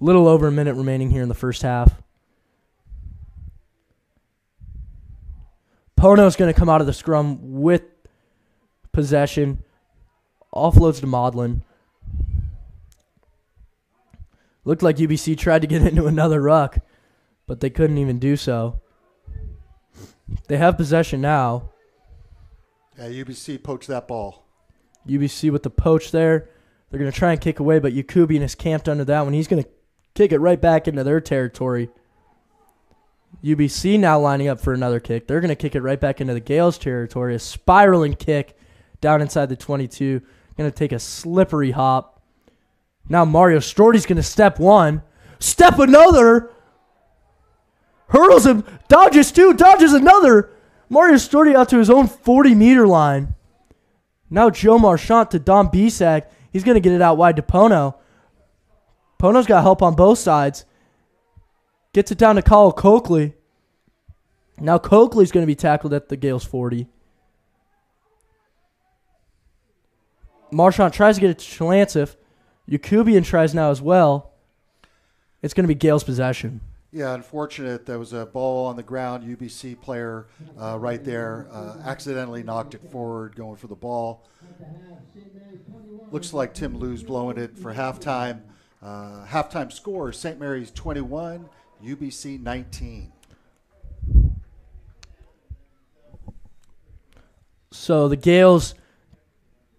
A little over a minute remaining here in the first half. Pono's going to come out of the scrum with possession. Offloads to Maudlin. Looked like UBC tried to get into another ruck, but they couldn't even do so. They have possession now. Yeah, UBC poached that ball. UBC with the poach there. They're going to try and kick away, but Yakubian is camped under that one. He's going to kick it right back into their territory. UBC now lining up for another kick. They're going to kick it right back into the Gales' territory. A spiraling kick down inside the 22. Going to take a slippery hop. Now Mario Storti's going to step one. Step another. Hurdles him. Dodges two. Dodges another. Mario Storti out to his own 40-meter line. Now Joe Marchant to Dom Bisak. He's going to get it out wide to Pono. Pono's got help on both sides. Gets it down to Kyle Coakley. Now Coakley's going to be tackled at the Gales 40. Marchant tries to get it to Chalancif. Yakubian tries now as well. It's going to be Gales' possession. Yeah, unfortunate. There was a ball on the ground. UBC player right there accidentally knocked it forward going for the ball. Looks like Tim Lou's blowing it for halftime. Halftime score, St. Mary's 21, UBC 19. So the Gales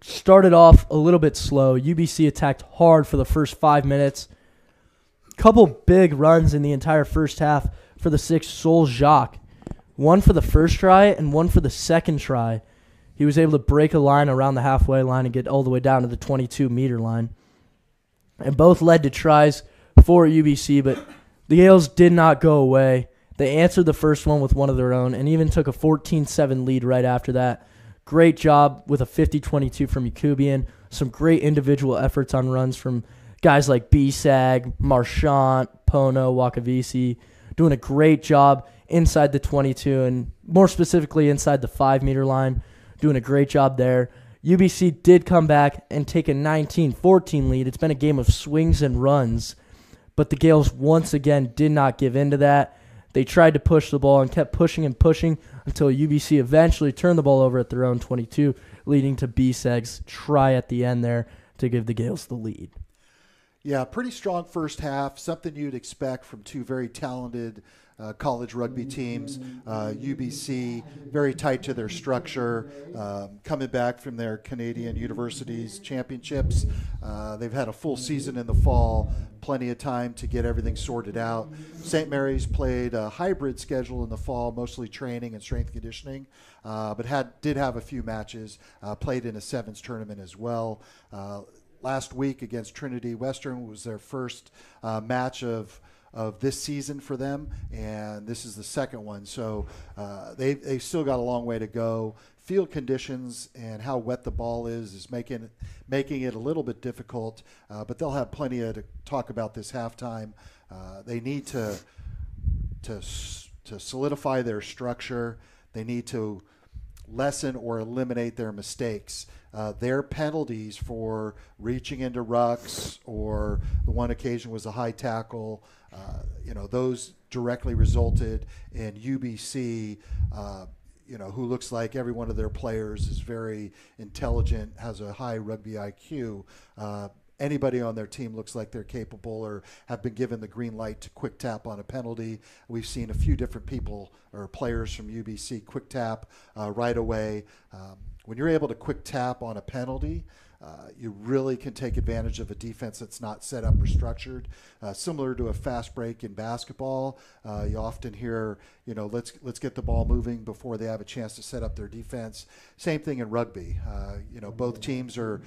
started off a little bit slow. UBC attacked hard for the first 5 minutes. Couple big runs in the entire first half for the 6 Sol Jacques. One for the first try and one for the second try. He was able to break a line around the halfway line and get all the way down to the 22-meter line. And both led to tries for UBC, but the Gales did not go away. They answered the first one with one of their own and even took a 14-7 lead right after that. Great job with a 50-22 from Yakubian. Some great individual efforts on runs from guys like Bisag, Marchant, Pono, Wakavisi, doing a great job inside the 22 and more specifically inside the 5-meter line, doing a great job there. UBC did come back and take a 19-14 lead. It's been a game of swings and runs, but the Gales once again did not give in to that. They tried to push the ball and kept pushing and pushing until UBC eventually turned the ball over at their own 22, leading to Bisag's try at the end there to give the Gales the lead. Yeah, pretty strong first half, something you'd expect from two very talented college rugby teams. UBC, very tight to their structure, coming back from their Canadian Universities Championships. They've had a full season in the fall, plenty of time to get everything sorted out. St. Mary's played a hybrid schedule in the fall, mostly training and strength conditioning, but did have a few matches, played in a sevens tournament as well. Last week against Trinity Western was their first match of this season for them, and this is the second one. So they've still got a long way to go. Field conditions and how wet the ball is making it a little bit difficult, but they'll have plenty to talk about this halftime. They need to solidify their structure. They need to lessen or eliminate their mistakes. Their penalties for reaching into rucks, or the one occasion was a high tackle, those directly resulted in UBC, who looks like every one of their players is very intelligent, has a high rugby IQ. Anybody on their team looks like they're capable or have been given the green light to quick tap on a penalty. We've seen a few different people or players from UBC quick tap right away. When you're able to quick tap on a penalty, you really can take advantage of a defense that's not set up or structured. Similar to a fast break in basketball, you often hear, let's get the ball moving before they have a chance to set up their defense. Same thing in rugby. Both teams are,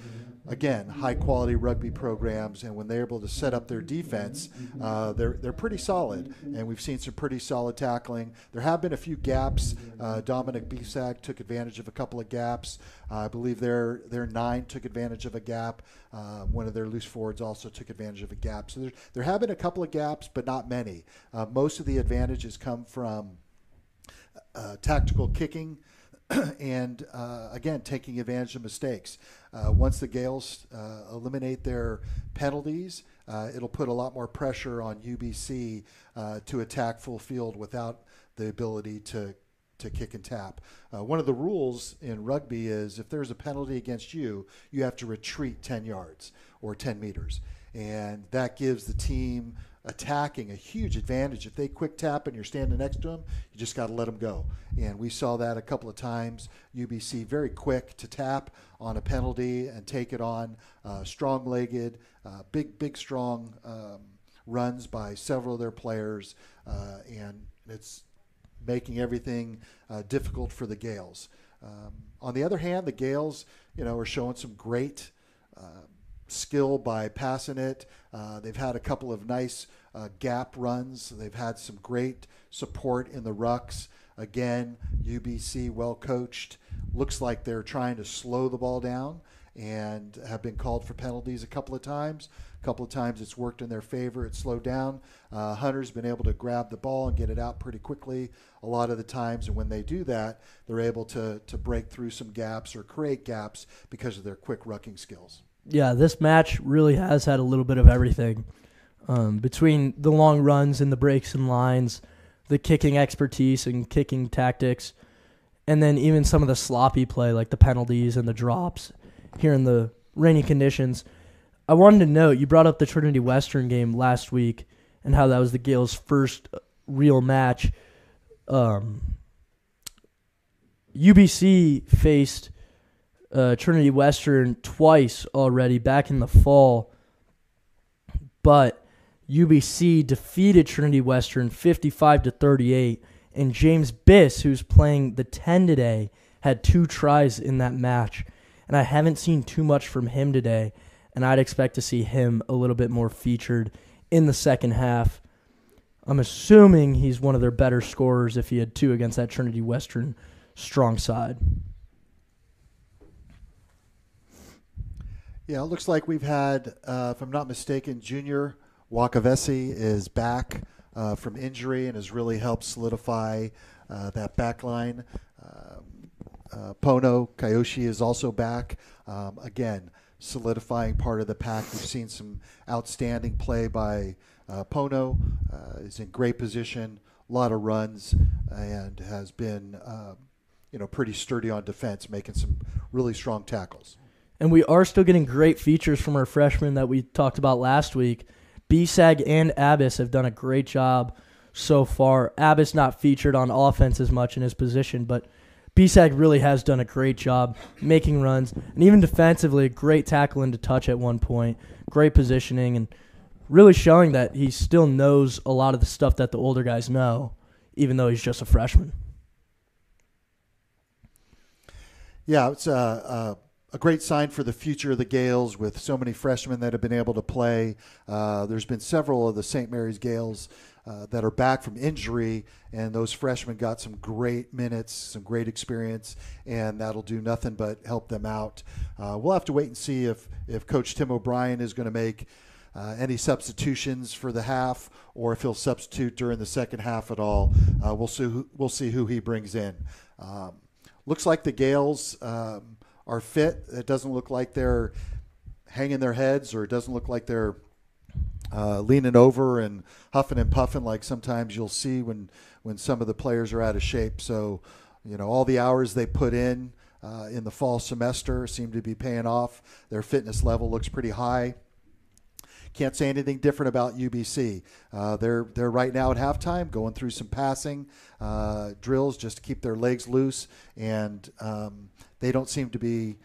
again, high-quality rugby programs, and when they're able to set up their defense, they're pretty solid, and we've seen some pretty solid tackling. There have been a few gaps. Dominic Bisak took advantage of a couple of gaps. I believe their 9 took advantage of a gap. One of their loose forwards also took advantage of a gap. So there have been a couple of gaps, but not many. Most of the advantages come from tactical kicking, and again, taking advantage of mistakes. Once the Gales eliminate their penalties, it'll put a lot more pressure on UBC to attack full field without the ability to kick and tap. One of the rules in rugby is if there's a penalty against you, you have to retreat 10 yards or 10 meters. And that gives the team attacking a huge advantage. If they quick tap and you're standing next to them, you just got to let them go. And we saw that a couple of times. UBC very quick to tap on a penalty and take it on. Strong-legged, big, strong runs by several of their players. And it's making everything difficult for the Gales. On the other hand, the Gales, are showing some great skill by passing it. They've had a couple of nice gap runs. They've had some great support in the rucks. Again, UBC well coached. Looks like they're trying to slow the ball down and have been called for penalties a couple of times. A couple of times it's worked in their favor. It's slowed down. Hunter's been able to grab the ball and get it out pretty quickly a lot of the times. And when they do that, they're able to break through some gaps or create gaps because of their quick rucking skills. Yeah, this match really has had a little bit of everything. Between the long runs and the breaks and lines, the kicking expertise and kicking tactics, and then even some of the sloppy play like the penalties and the drops here in the rainy conditions. I wanted to note, you brought up the Trinity Western game last week and how that was the Gales' first real match. UBC faced Trinity Western twice already back in the fall, but UBC defeated Trinity Western 55-38, and James Biss, who's playing the 10 today, had 2 tries in that match, and I haven't seen too much from him today, and I'd expect to see him a little bit more featured in the second half. I'm assuming he's one of their better scorers if he had 2 against that Trinity Western strong side. Yeah, it looks like we've had, if I'm not mistaken, Junior Wakavesi is back from injury and has really helped solidify that back line. Pono Kayoshi is also back. Again, solidifying part of the pack. We've seen some outstanding play by Pono. Is in great position, a lot of runs, and has been pretty sturdy on defense, making some really strong tackles. And we are still getting great features from our freshmen that we talked about last week. BSAG and Abbas have done a great job so far. Abbas not featured on offense as much in his position, but BSAG really has done a great job making runs. And even defensively, a great tackle into touch at one point, great positioning, and really showing that he still knows a lot of the stuff that the older guys know, even though he's just a freshman. Yeah, it's a great sign for the future of the Gales with so many freshmen that have been able to play. There's been several of the St. Mary's Gales that are back from injury, and those freshmen got some great minutes, some great experience, and that'll do nothing but help them out. We'll have to wait and see if Coach Tim O'Brien is going to make any substitutions for the half or if he'll substitute during the second half at all. We'll see who he brings in. Looks like the Gales are fit. It doesn't look like they're hanging their heads, or it doesn't look like they're leaning over and huffing and puffing like sometimes you'll see when some of the players are out of shape. So, all the hours they put in the fall semester seem to be paying off. Their fitness level looks pretty high. Can't say anything different about UBC. They're right now at halftime going through some passing drills just to keep their legs loose, and they don't seem to be,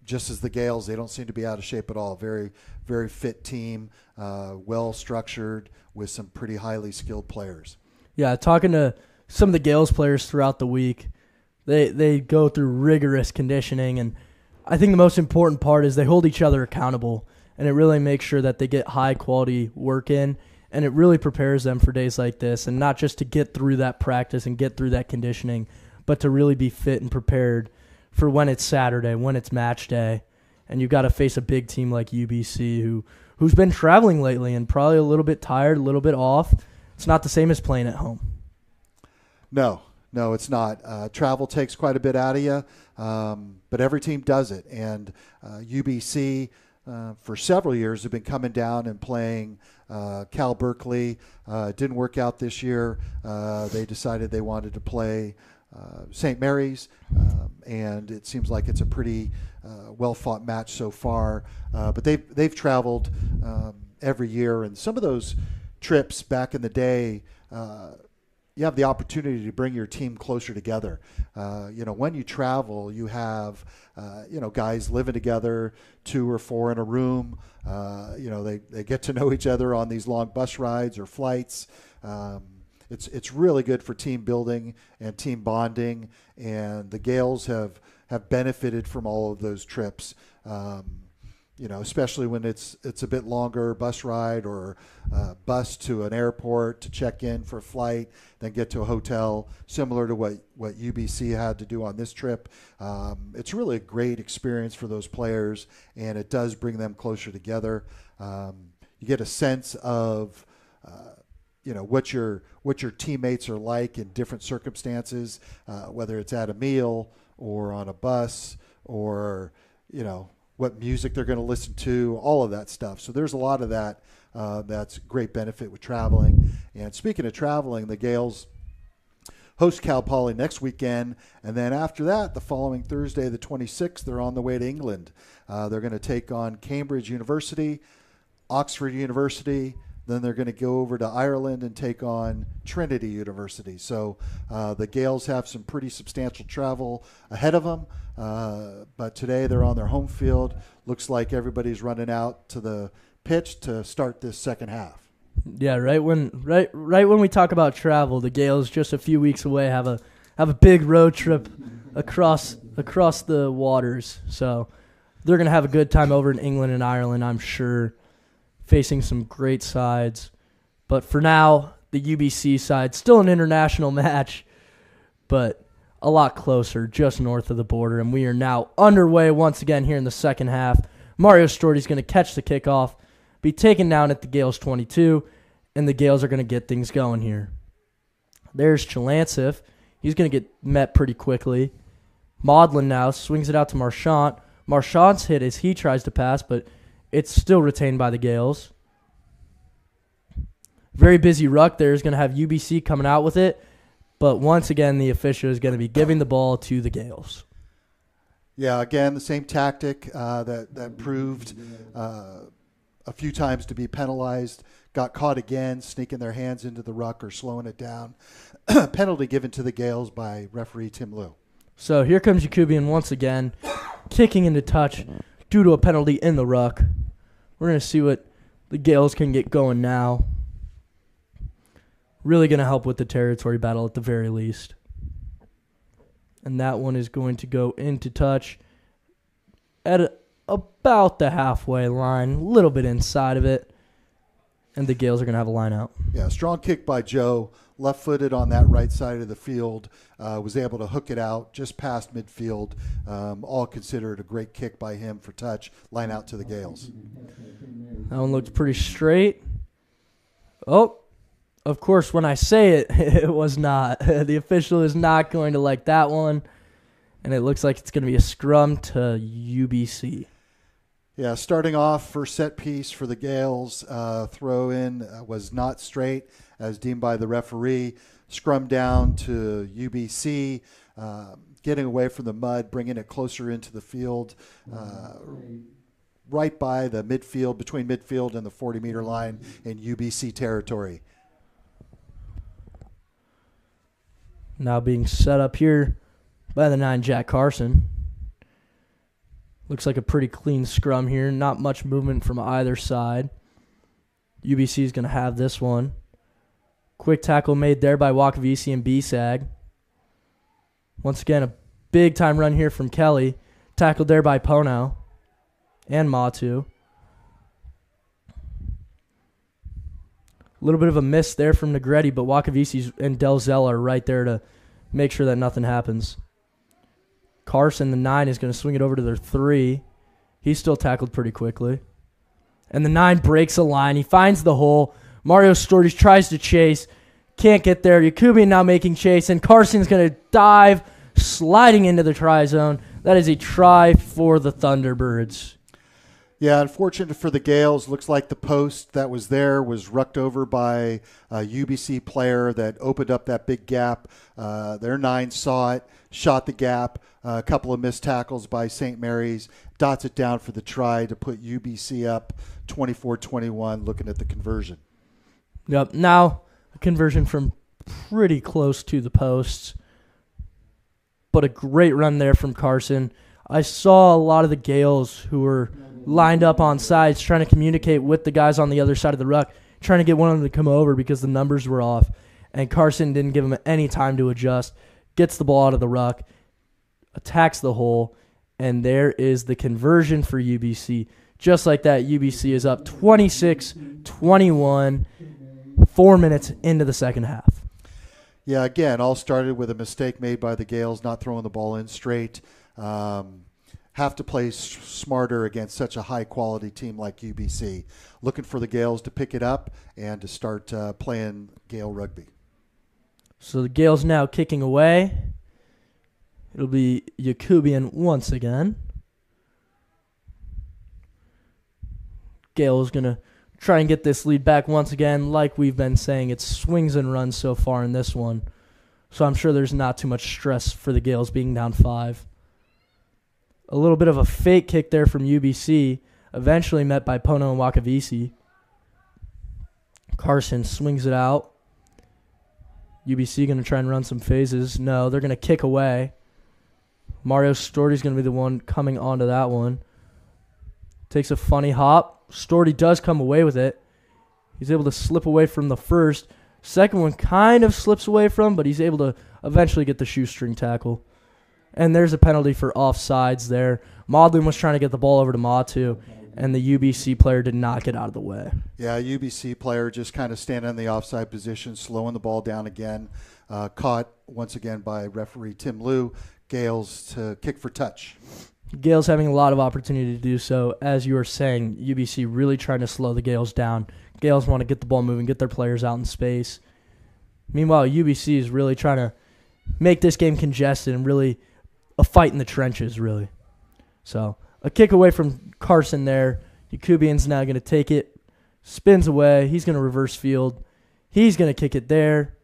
just as the Gales, they don't seem to be out of shape at all. Very, very fit team, well-structured with some pretty highly skilled players. Yeah, talking to some of the Gales players throughout the week, they go through rigorous conditioning, and I think the most important part is they hold each other accountable, and it really makes sure that they get high-quality work in, and it really prepares them for days like this, and not just to get through that practice and get through that conditioning, but to really be fit and prepared for when it's Saturday, when it's match day, and you've got to face a big team like UBC who's been traveling lately and probably a little bit tired, a little bit off. It's not the same as playing at home. No, No, it's not. Travel takes quite a bit out of you, but every team does it. And UBC, for several years, have been coming down and playing Cal Berkeley. Didn't work out this year. They decided they wanted to play St. Mary's, and it seems like it's a pretty well-fought match so far. But they've traveled every year, and some of those trips back in the day, you have the opportunity to bring your team closer together. When you travel, you have, guys living together, 2 or 4 in a room. They get to know each other on these long bus rides or flights. It's really good for team building and team bonding, and the Gales have benefited from all of those trips. Especially when it's a bit longer bus ride or bus to an airport to check in for a flight, then get to a hotel, similar to what UBC had to do on this trip. It's really a great experience for those players, and it does bring them closer together. You get a sense of what your teammates are like in different circumstances, whether it's at a meal or on a bus or what music they're going to listen to, all of that stuff. So there's a lot of that that's great benefit with traveling. And speaking of traveling, the Gales host Cal Poly next weekend, and then after that, the following Thursday, the 26th, they're on the way to England. They're going to take on Cambridge University, Oxford University. Then they're going to go over to Ireland and take on Trinity University. So the Gales have some pretty substantial travel ahead of them. But today they're on their home field. Looks like everybody's running out to the pitch to start this second half. Yeah, right when we talk about travel, the Gales just a few weeks away have a big road trip across the waters. So they're going to have a good time over in England and Ireland, I'm sure, facing some great sides. But for now, the UBC side, still an international match, but a lot closer, just north of the border. And we are now underway once again here in the second half. Mario Storti's going to catch the kickoff, be taken down at the Gales 22, and the Gales are going to get things going here. There's Chalansif. He's going to get met pretty quickly. Maudlin now swings it out to Marchant. Marchant's hit as he tries to pass, but it's still retained by the Gales. Very busy ruck there is going to have UBC coming out with it. But once again, the official is going to be giving the ball to the Gales. Yeah, again, the same tactic that proved a few times to be penalized. Got caught again, sneaking their hands into the ruck or slowing it down. Penalty given to the Gales by referee Tim Liu. So here comes Yakubian once again, kicking into touch due to a penalty in the ruck. We're going to see what the Gales can get going now. Really going to help with the territory battle at the very least. And that one is going to go into touch at about the halfway line, a little bit inside of it. And the Gales are going to have a line out. Yeah, strong kick by Joe. Left-footed on that right side of the field. Was able to hook it out just past midfield. All considered a great kick by him for touch. Line out to the Gales. That one looked pretty straight. Oh, of course, when I say it, it was not. The official is not going to like that one. And it looks like it's going to be a scrum to UBC. Yeah, starting off first set piece for the Gales. Throw in was not straight as deemed by the referee. Scrum down to UBC, getting away from the mud, bringing it closer into the field, right by the midfield, between midfield and the 40-meter line in UBC territory. Now being set up here by the 9, Jack Carson. Looks like a pretty clean scrum here. Not much movement from either side. UBC is going to have this one. Quick tackle made there by Wakavisi and B-Sag. Once again, a big-time run here from Kelly. Tackled there by Pono and Matu. A little bit of a miss there from Negretti, but Wakavisi and Delzell are right there to make sure that nothing happens. Carson, the 9, is going to swing it over to their 3. He's still tackled pretty quickly. And the 9 breaks a line. He finds the hole. Mario Stortis tries to chase. Can't get there. Yakubian now making chase, and Carson's going to dive, sliding into the try zone. That is a try for the Thunderbirds. Yeah, unfortunate for the Gales. Looks like the post that was there was rucked over by a UBC player that opened up that big gap. Their 9 saw it, shot the gap. A couple of missed tackles by St. Mary's. Dots it down for the try to put UBC up 24-21, looking at the conversion. Yep, now a conversion from pretty close to the posts. But a great run there from Carson. I saw a lot of the Gales who were lined up on sides trying to communicate with the guys on the other side of the ruck, trying to get one of them to come over because the numbers were off. And Carson didn't give him any time to adjust. Gets the ball out of the ruck, attacks the hole, and there is the conversion for UBC. Just like that, UBC is up 26-21, 4 minutes into the second half. Yeah, again, all started with a mistake made by the Gales, not throwing the ball in straight. Have to play smarter against such a high-quality team like UBC. Looking for the Gales to pick it up and to start playing Gale rugby. So the Gales now kicking away. It'll be Yakubian once again. Gale is going to try and get this lead back once again. Like we've been saying, it's swings and runs so far in this one. So I'm sure there's not too much stress for the Gales being down 5. A little bit of a fake kick there from UBC, eventually met by Pono and Wakavisi. Carson swings it out. UBC going to try and run some phases. No, they're going to kick away. Mario Storti's going to be the one coming onto that one. Takes a funny hop. Storti does come away with it. He's able to slip away from the first. Second one kind of slips away from, but he's able to eventually get the shoestring tackle. And there's a penalty for offsides there. Maudlin was trying to get the ball over to Matu, and the UBC player did not get out of the way. Yeah, UBC player just kind of standing in the offside position, slowing the ball down again. Caught once again by referee Tim Liu. Gales to kick for touch. Gales having a lot of opportunity to do so. As you were saying, UBC really trying to slow the Gales down. Gales want to get the ball moving, get their players out in space. Meanwhile, UBC is really trying to make this game congested and really a fight in the trenches, really. So a kick away from Carson there. Yakubian's now going to take it, spins away. He's going to reverse field. He's going to kick it there.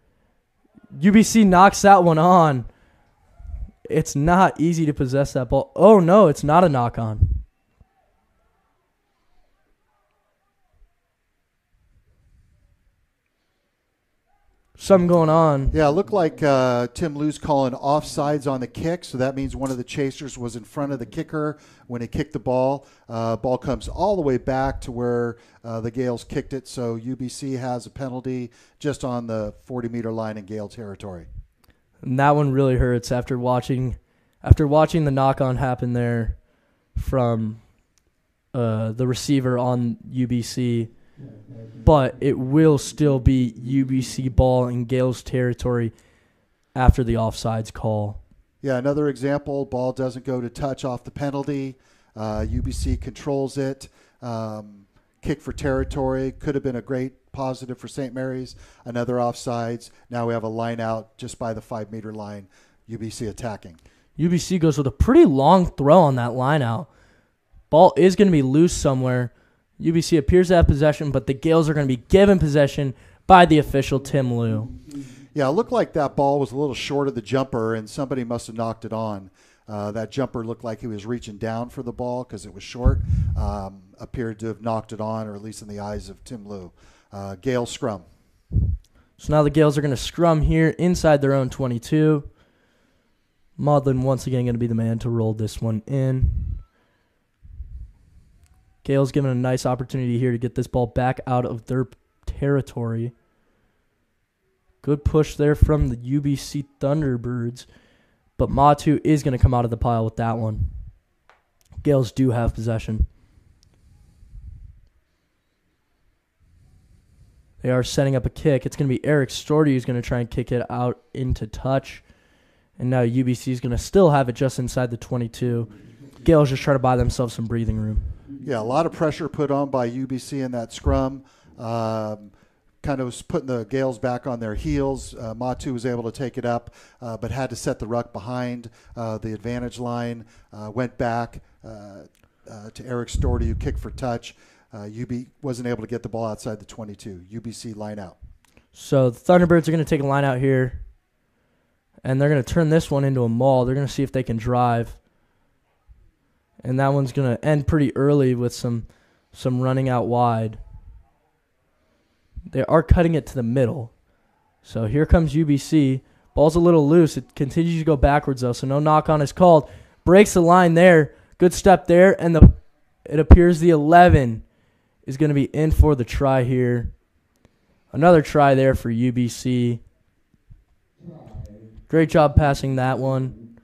UBC knocks that one on. It's not easy to possess that ball. Oh, no, it's not a knock-on. Something going on. Yeah, it looked like Tim Liu's calling offsides on the kick, so that means one of the chasers was in front of the kicker when he kicked the ball. Ball comes all the way back to where the Gales kicked it, so UBC has a penalty just on the 40-meter line in Gale territory. And that one really hurts after watching the knock-on happen there from the receiver on UBC. But it will still be UBC ball in Gale's territory after the offsides call. Yeah, another example, ball doesn't go to touch off the penalty. UBC controls it. Kick for territory. Could have been a great positive for St. Mary's. Another offsides. Now we have a line out just by the 5-meter line. UBC attacking. UBC goes with a pretty long throw on that line out. Ball is going to be loose somewhere. UBC appears to have possession, but the Gales are going to be given possession by the official, Tim Liu. Yeah, it looked like that ball was a little short of the jumper, and somebody must have knocked it on. That jumper looked like he was reaching down for the ball because it was short. Appeared to have knocked it on, or at least in the eyes of Tim Liu. Gale scrum. So now the Gales are going to scrum here inside their own 22. Maudlin once again going to be the man to roll this one in. Gale's given a nice opportunity here to get this ball back out of their territory. Good push there from the UBC Thunderbirds. But Matu is going to come out of the pile with that one. Gales do have possession. They are setting up a kick. It's going to be Eric Storti who's going to try and kick it out into touch. And now UBC is going to still have it just inside the 22. Gale's just trying to buy themselves some breathing room. Yeah, a lot of pressure put on by UBC in that scrum. kind of was putting the Gales back on their heels. Matu was able to take it up, but had to set the ruck behind the advantage line. Went back to Eric Storty, who kicked for touch. UB wasn't able to get the ball outside the 22. UBC line out. So the Thunderbirds are going to take a line out here, and they're going to turn this one into a maul. They're going to see if they can drive. And that one's going to end pretty early with some running out wide. They are cutting it to the middle. So here comes UBC. Ball's a little loose. It continues to go backwards, though, so no knock-on is called. Breaks the line there. Good step there, and it appears the 11 is going to be in for the try here. Another try there for UBC. Great job passing that one.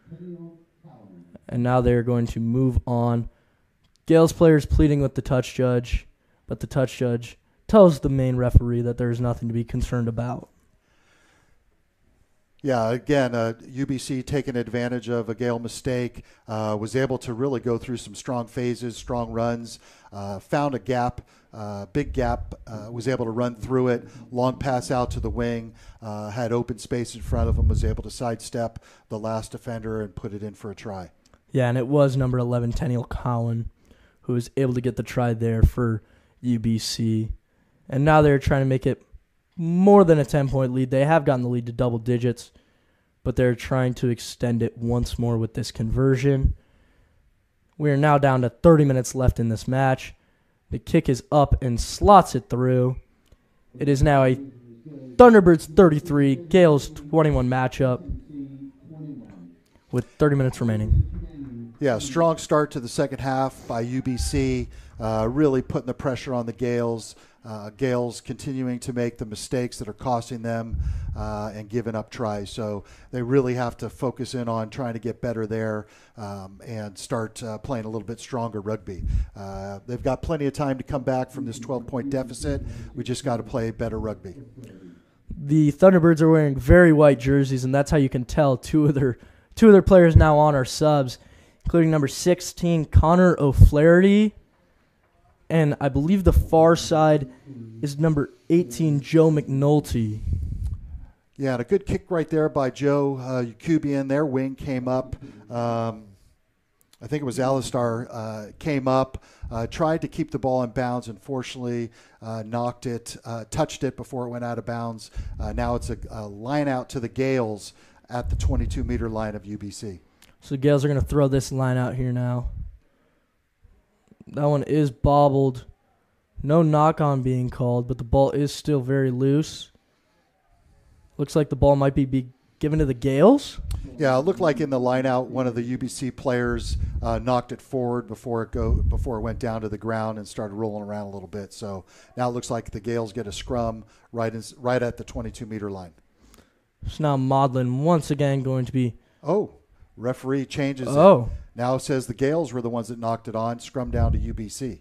And now they're going to move on. Gales players pleading with the touch judge, but the touch judge tells the main referee that there's nothing to be concerned about. Yeah, again, UBC taking advantage of a Gale mistake, was able to really go through some strong phases, strong runs, found a gap, big gap, was able to run through it, long pass out to the wing, had open space in front of him, was able to sidestep the last defender and put it in for a try. Yeah, and it was number 11, Tenniel Cowan, who was able to get the try there for UBC. And now they're trying to make it more than a 10-point lead. They have gotten the lead to double digits, but they're trying to extend it once more with this conversion. We are now down to 30 minutes left in this match. The kick is up and slots it through. It is now a Thunderbirds 33, Gales 21 matchup with 30 minutes remaining. Yeah, strong start to the second half by UBC, really putting the pressure on the Gales. Gales continuing to make the mistakes that are costing them and giving up tries. So they really have to focus in on trying to get better there and start playing a little bit stronger rugby. They've got plenty of time to come back from this 12-point deficit. We just got to play better rugby. The Thunderbirds are wearing very white jerseys, and that's how you can tell two of their players now on are subs, including number 16, Connor O'Flaherty. And I believe the far side is number 18, Joe McNulty. Yeah, and a good kick right there by Joe Yakubian. Their wing came up. I think it was Alistar came up, tried to keep the ball in bounds. Unfortunately, knocked it, touched it before it went out of bounds. Now it's a line out to the Gales at the 22-meter line of UBC. So the Gales are going to throw this line out here now. That one is bobbled. No knock-on being called, but the ball is still very loose. Looks like the ball might be given to the Gales. Yeah, it looked like in the line-out, one of the UBC players knocked it forward before it went down to the ground and started rolling around a little bit. So now it looks like the Gales get a scrum right at the 22-meter line. So now Maudlin once again going to be... Oh, referee changes it. Now it says the Gales were the ones that knocked it on, scrum down to UBC.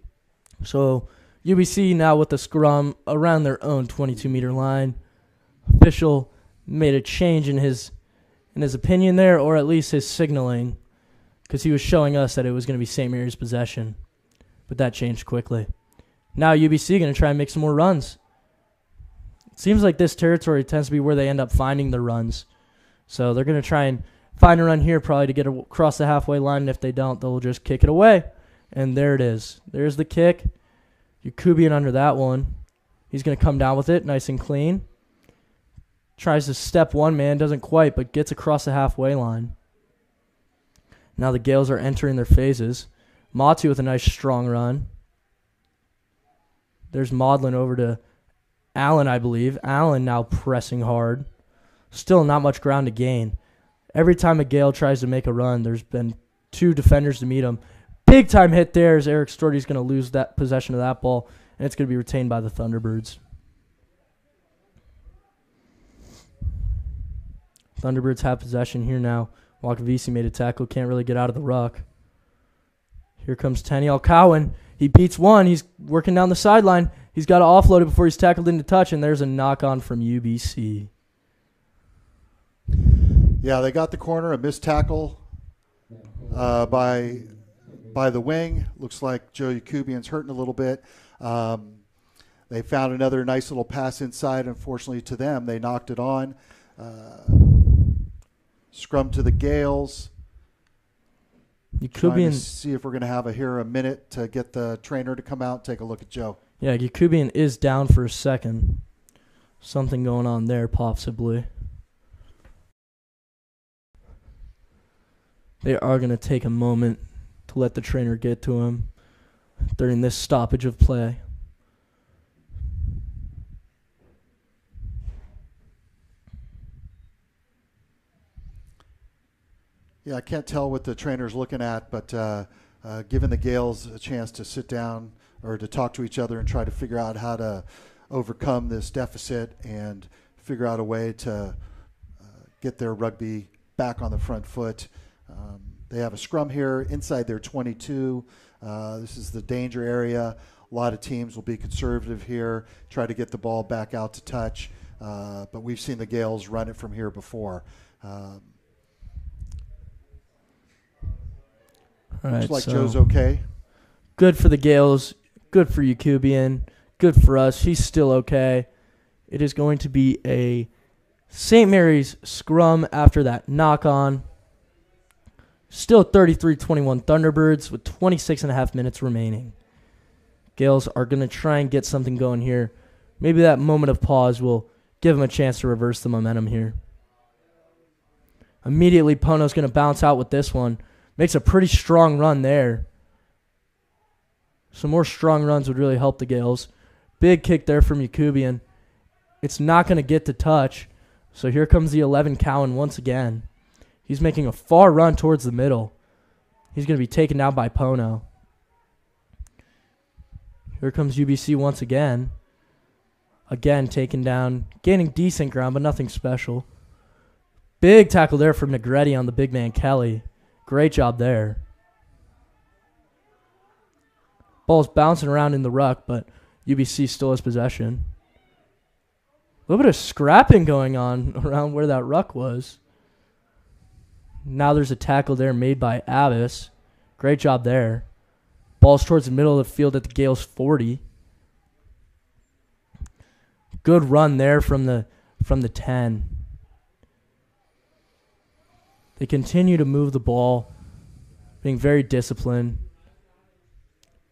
So UBC now with the scrum around their own 22-meter line. Official made a change in his opinion there, or at least his signaling, because he was showing us that it was going to be St. Mary's possession. But that changed quickly. Now UBC going to try and make some more runs. It seems like this territory tends to be where they end up finding the runs. So they're going to try and find a run here probably to get across the halfway line, and if they don't, they'll just kick it away. And there it is. There's the kick. Yakubian under that one. He's going to come down with it nice and clean. Tries to step one man, doesn't quite, but gets across the halfway line. Now the Gales are entering their phases. Matu with a nice strong run. There's Maudlin over to Allen, I believe. Allen now pressing hard. Still not much ground to gain. Every time a Gale tries to make a run, there's been two defenders to meet him. Big time hit there as Eric Storty's going to lose that possession of that ball, and it's going to be retained by the Thunderbirds. Thunderbirds have possession here now. Wakavisi made a tackle, can't really get out of the ruck. Here comes Tenniel Cowan. He beats one. He's working down the sideline. He's got to offload it before he's tackled into touch, and there's a knock-on from UBC. Yeah, they got the corner, a missed tackle by the wing. Looks like Joe Yakubian's hurting a little bit. They found another nice little pass inside. Unfortunately to them, they knocked it on. Scrum to the Gales. Trying to see if we're going to have a minute to get the trainer to come out and take a look at Joe. Yeah, Yakubian is down for a second. Something going on there, possibly. They are going to take a moment to let the trainer get to him during this stoppage of play. Yeah, I can't tell what the trainer's looking at, but giving the Gales a chance to sit down or to talk to each other and try to figure out how to overcome this deficit and figure out a way to get their rugby back on the front foot. They have a scrum here inside their 22. This is the danger area. A lot of teams will be conservative here, try to get the ball back out to touch, but we've seen the Gales run it from here before. All right, looks like so Joe's okay. Good for the Gales. Good for Yakubian. Good for us. He's still okay. It is going to be a St. Mary's scrum after that knock-on. Still 33-21 Thunderbirds with 26.5 minutes remaining. Gales are going to try and get something going here. Maybe that moment of pause will give them a chance to reverse the momentum here. Immediately, Pono's going to bounce out with this one. Makes a pretty strong run there. Some more strong runs would really help the Gales. Big kick there from Yakubian. It's not going to get to touch. So here comes the 11 Cowan once again. He's making a far run towards the middle. He's going to be taken down by Pono. Here comes UBC once again. Again taken down. Gaining decent ground, but nothing special. Big tackle there from Negretti on the big man Kelly. Great job there. Ball's bouncing around in the ruck, but UBC still has possession. A little bit of scrapping going on around where that ruck was. Now there's a tackle there made by Abbas. Great job there. Ball's towards the middle of the field at the Gales 40. Good run there from the 10. They continue to move the ball, being very disciplined.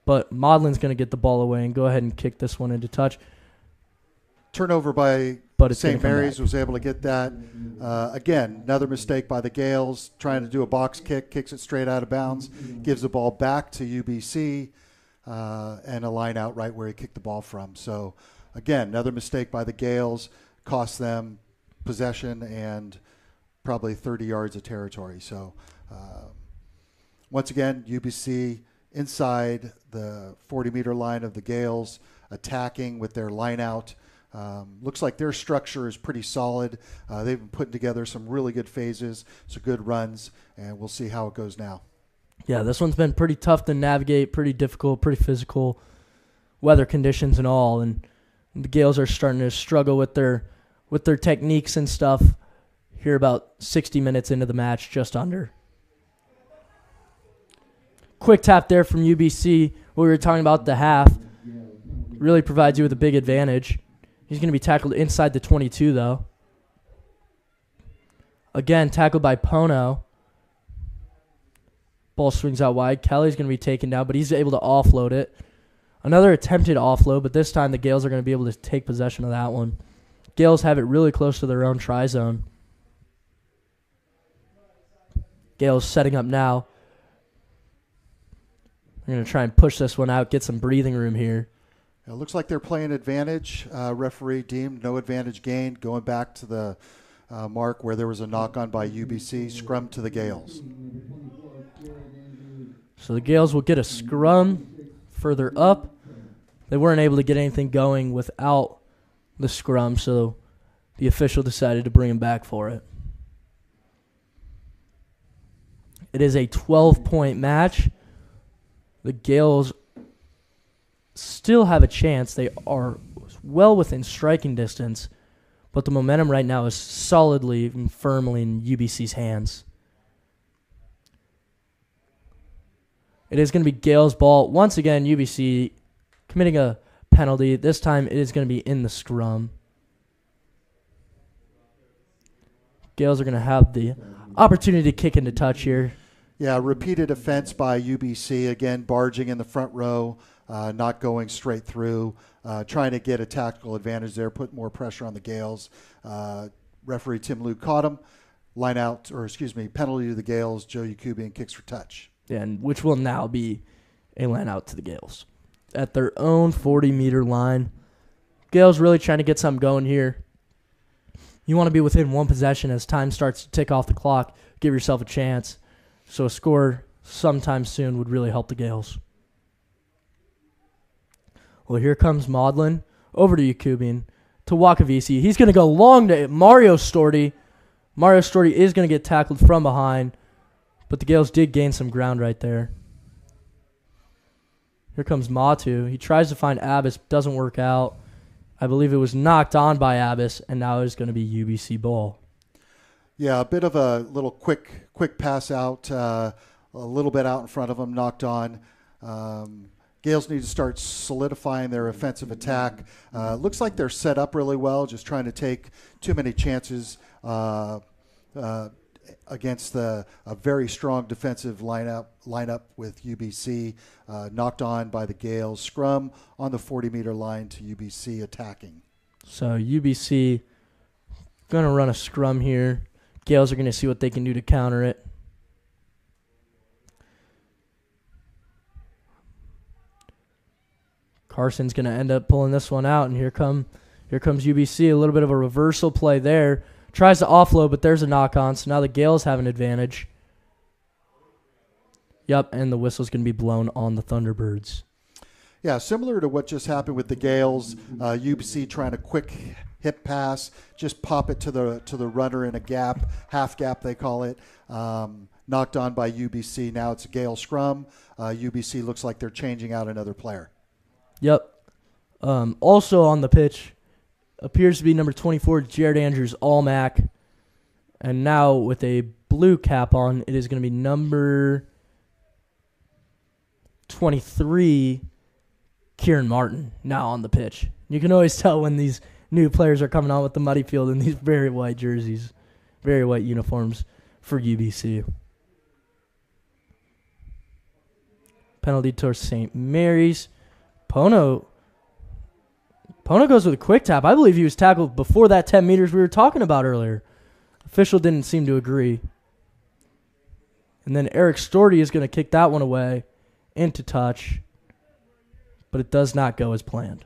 But Maudlin's going to get the ball away and go ahead and kick this one into touch. Turnover by St. Mary's was able to get that. Again, another mistake by the Gales, trying to do a box kick, kicks it straight out of bounds, gives the ball back to UBC, and a line out right where he kicked the ball from. So, again, another mistake by the Gales, cost them possession and probably 30 yards of territory. So, once again, UBC inside the 40-meter line of the Gales, attacking with their line out. Looks like their structure is pretty solid. They've been putting together some really good phases, some good runs, and we'll see how it goes now. Yeah, this one's been pretty tough to navigate, pretty difficult, pretty physical, weather conditions and all. And the Gales are starting to struggle with their techniques and stuff here about 60 minutes into the match, just under. Quick tap there from UBC. What we were talking about the half really provides you with a big advantage. He's going to be tackled inside the 22, though. Again, tackled by Pono. Ball swings out wide. Kelly's going to be taken down, but he's able to offload it. Another attempted offload, but this time the Gales are going to be able to take possession of that one. Gales have it really close to their own try zone. Gales setting up now. They're going to try and push this one out, get some breathing room here. It looks like they're playing advantage. Referee deemed no advantage gained, going back to the mark where there was a knock-on by UBC. Scrum to the Gales. So the Gales will get a scrum further up. They weren't able to get anything going without the scrum, so the official decided to bring him back for it. It is a 12-point match. The Gales still have a chance. They are well within striking distance, but the momentum right now is solidly and firmly in UBC's hands. It is going to be Gales' ball. Once again, UBC committing a penalty. This time it is going to be in the scrum. Gales are going to have the opportunity to kick into touch here. Yeah, repeated offense by UBC. Again, barging in the front row, not going straight through, trying to get a tactical advantage there, put more pressure on the Gales. Referee Tim Liu caught him. Penalty to the Gales. Joe Yakubian kicks for touch. Yeah, and which will now be a line out to the Gales. At their own 40-meter line. Gales really trying to get something going here. You want to be within one possession as time starts to tick off the clock. Give yourself a chance. So a score sometime soon would really help the Gales. Well, here comes Maudlin. Over to Yakubian. To Wakavisi. He's going to go long to Mario Storti. Mario Storti is going to get tackled from behind. But the Gales did gain some ground right there. Here comes Matu. He tries to find Abbas. Doesn't work out. I believe it was knocked on by Abbas, and now it's going to be UBC ball. Yeah, a bit of a little quick pass out, a little bit out in front of him, knocked on. Gales need to start solidifying their offensive attack. Looks like they're set up really well, just trying to take too many chances against a very strong defensive lineup with UBC, knocked on by the Gales. Scrum on the 40-meter line to UBC attacking. So UBC going to run a scrum here. Gales are going to see what they can do to counter it. Carson's going to end up pulling this one out, and here comes UBC. A little bit of a reversal play there. Tries to offload, but there's a knock-on, so now the Gales have an advantage. Yep, and the whistle's going to be blown on the Thunderbirds. Yeah, similar to what just happened with the Gales, UBC trying a quick hip pass, just pop it to the runner in a gap, half gap they call it. Knocked on by UBC. Now it's a Gale scrum. UBC looks like they're changing out another player. Yep. Also on the pitch appears to be number 24, Jared Andrews Almack. And now with a blue cap on, it is going to be number 23, Kieran Martin, now on the pitch. You can always tell when these new players are coming on with the muddy field in these very white jerseys, very white uniforms for UBC. Penalty towards St. Mary's. Pono goes with a quick tap. I believe he was tackled before that 10 meters we were talking about earlier. Official didn't seem to agree. And then Eric Storti is going to kick that one away into touch. But it does not go as planned.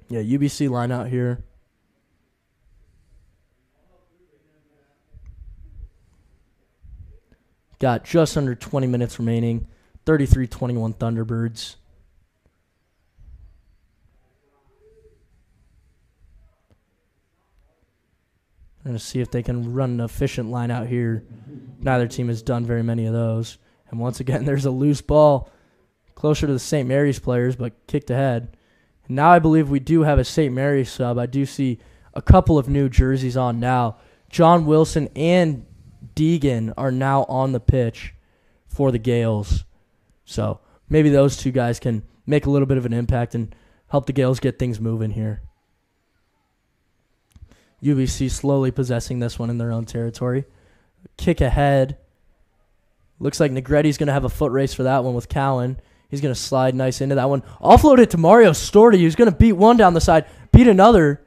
Yeah, UBC line out here. Got just under 20 minutes remaining. 33-21 Thunderbirds. I'm going to see if they can run an efficient line out here. Neither team has done very many of those. And once again, there's a loose ball closer to the St. Mary's players, but kicked ahead. And now I believe we do have a St. Mary's sub. I do see a couple of new jerseys on now. John Wilson and Deegan are now on the pitch for the Gales. So maybe those two guys can make a little bit of an impact and help the Gales get things moving here. UBC slowly possessing this one in their own territory. Kick ahead. Looks like Negretti's going to have a foot race for that one with Cowan. He's going to slide nice into that one. Offload it to Mario Storti, who's going to beat one down the side, beat another.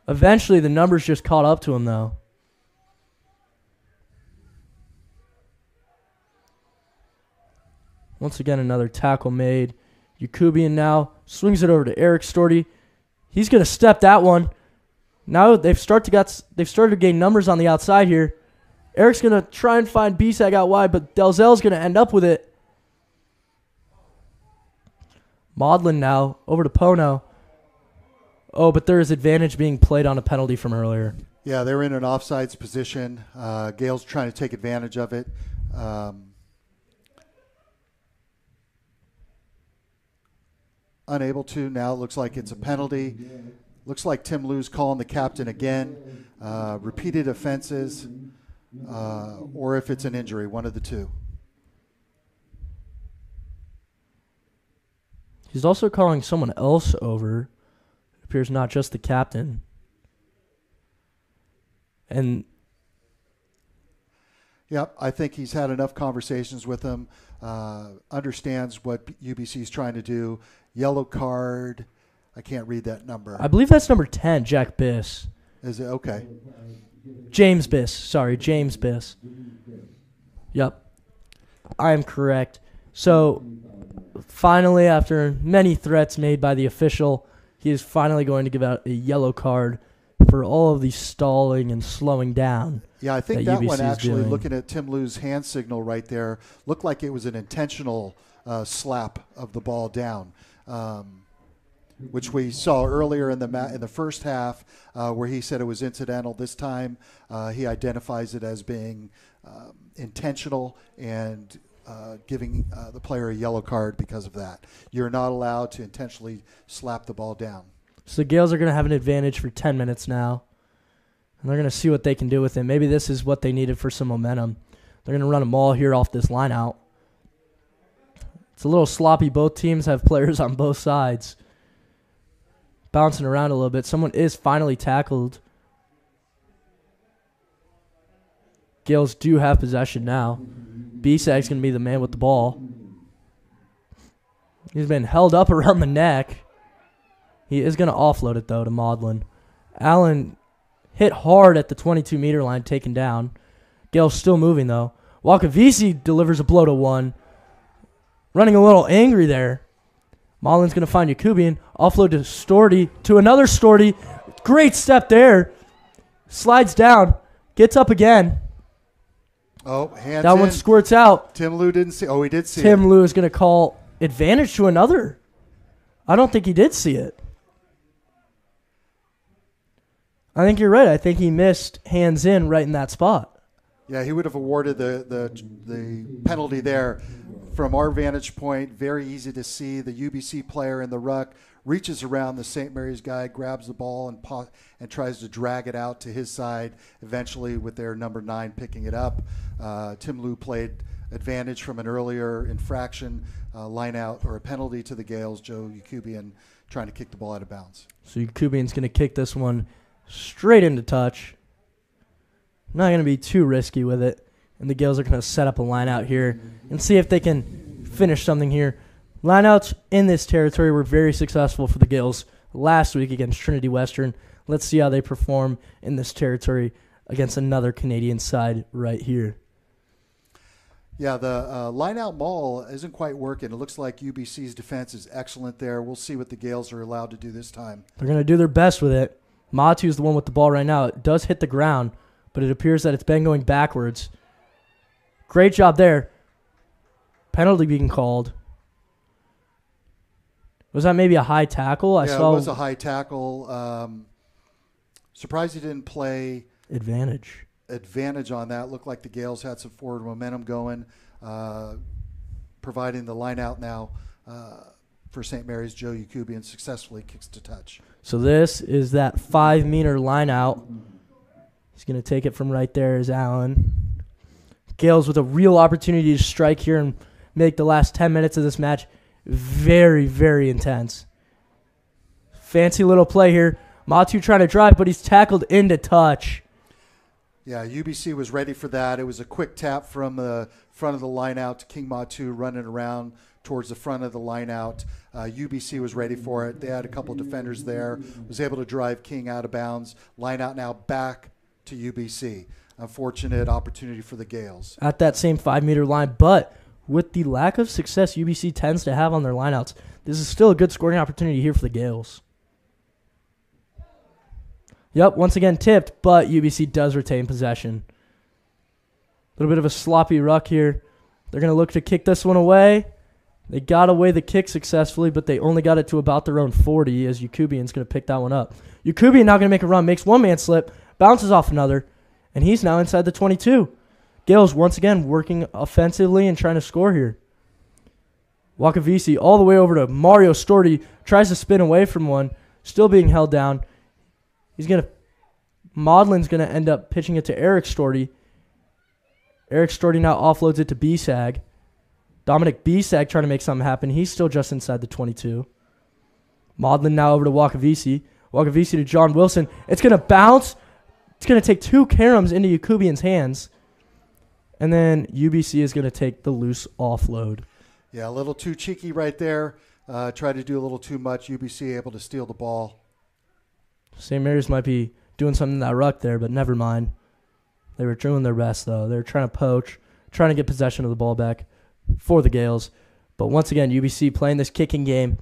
Eventually, the numbers just caught up to him, though. Once again, another tackle made. Yakubian now swings it over to Eric Storti. He's going to step that one. Now they've started to gain numbers on the outside here. Eric's going to try and find B-Sag out wide, but Delzell's going to end up with it. Maudlin now over to Pono. Oh, but there is advantage being played on a penalty from earlier. Yeah, they were in an offsides position. Gale's trying to take advantage of it. Unable to. Now it looks like it's a penalty. Looks like Tim Lou's calling the captain again. Repeated offenses, or if it's an injury, one of the two. He's also calling someone else over. It appears not just the captain. And yep, I think he's had enough conversations with him, understands what UBC is trying to do. Yellow card. I can't read that number. I believe that's number 10, Jack Biss. Is it? Okay. James Biss. Sorry, James Biss. Yep. I am correct. So, finally, after many threats made by the official, he is finally going to give out a yellow card for all of the stalling and slowing down. Yeah, I think that UBC one is actually, doing. looking at Tim Lou's hand signal right there, looked like it was an intentional slap of the ball down, which we saw earlier in the first half, where he said it was incidental. This time, he identifies it as being intentional and giving the player a yellow card because of that. You're not allowed to intentionally slap the ball down. So the Gales are going to have an advantage for 10 minutes now. And they're going to see what they can do with it. Maybe this is what they needed for some momentum. They're going to run a maul here off this line out. It's a little sloppy. Both teams have players on both sides. Bouncing around a little bit. Someone is finally tackled. Gales do have possession now. B-Sag's going to be the man with the ball. He's been held up around the neck. He is going to offload it, though, to Maudlin. Allen hit hard at the 22-meter line, taken down. Gale's still moving, though. Wakavisi delivers a blow to one. Running a little angry there. Maudlin's going to find Yakubian. Offload to Storty. To another Storty. Great step there. Slides down. Gets up again. Oh, hands that in. one squirts out. Tim Lou didn't see. Oh, he did see it. Tim Lou is going to call advantage to another. I don't think he did see it. I think you're right. I think he missed hands in right in that spot. Yeah, he would have awarded the penalty there. From our vantage point, very easy to see. The UBC player in the ruck reaches around the St. Mary's guy, grabs the ball, and tries to drag it out to his side, eventually with their number 9 picking it up. Tim Lou played advantage from an earlier infraction, line out, or a penalty to the Gales. Joe Yakubian trying to kick the ball out of bounds. So Yakubian's going to kick this one straight into touch. Not going to be too risky with it. And the Gales are going to set up a line out here and see if they can finish something here. Lineouts in this territory were very successful for the Gales last week against Trinity Western. Let's see how they perform in this territory against another Canadian side right here. Yeah, the line-out maul isn't quite working. It looks like UBC's defense is excellent there. We'll see what the Gales are allowed to do this time. They're going to do their best with it. Matu's the one with the ball right now. It does hit the ground, but it appears that it's been going backwards. Great job there. Penalty being called. Was that maybe a high tackle? It was a high tackle. Surprised he didn't play advantage on that. Looked like the Gales had some forward momentum going, providing the line out now for St. Mary's. Joe Yakubian successfully kicks to touch. So this is that 5-meter line out. He's going to take it from right there is Allen. Gales with a real opportunity to strike here and make the last 10 minutes of this match very, very intense. Fancy little play here. Matu trying to drive, but he's tackled into touch. Yeah, UBC was ready for that. It was a quick tap from the front of the line out to King Matu running around towards the front of the line out. UBC was ready for it. They had a couple of defenders there. Was able to drive King out of bounds. Line out now back to UBC. Unfortunate opportunity for the Gales. At that same 5-meter line, but with the lack of success UBC tends to have on their lineouts, this is still a good scoring opportunity here for the Gales. Yep, once again tipped, but UBC does retain possession. A little bit of a sloppy ruck here. They're going to look to kick this one away. They got away the kick successfully, but they only got it to about their own 40 as Yakubian's going to pick that one up. Yakubian now going to make a run, makes one-man slip, bounces off another, and he's now inside the 22. Gales once again working offensively and trying to score here. Wakavisi all the way over to Mario Storti. Tries to spin away from one. Still being held down. Maudlin's going to end up pitching it to Eric Storty. Eric Storty now offloads it to B-Sag. Dominic B-Sag trying to make something happen. He's still just inside the 22. Maudlin now over to Wakavisi. Wakavisi to John Wilson. It's going to bounce. It's going to take 2 caroms into Yakubian's hands. And then UBC is going to take the loose offload. Yeah, a little too cheeky right there. Tried to do a little too much. UBC able to steal the ball. St. Mary's might be doing something in that ruck there, but never mind. They were doing their best, though. They were trying to poach, trying to get possession of the ball back for the Gales. But once again, UBC playing this kicking game.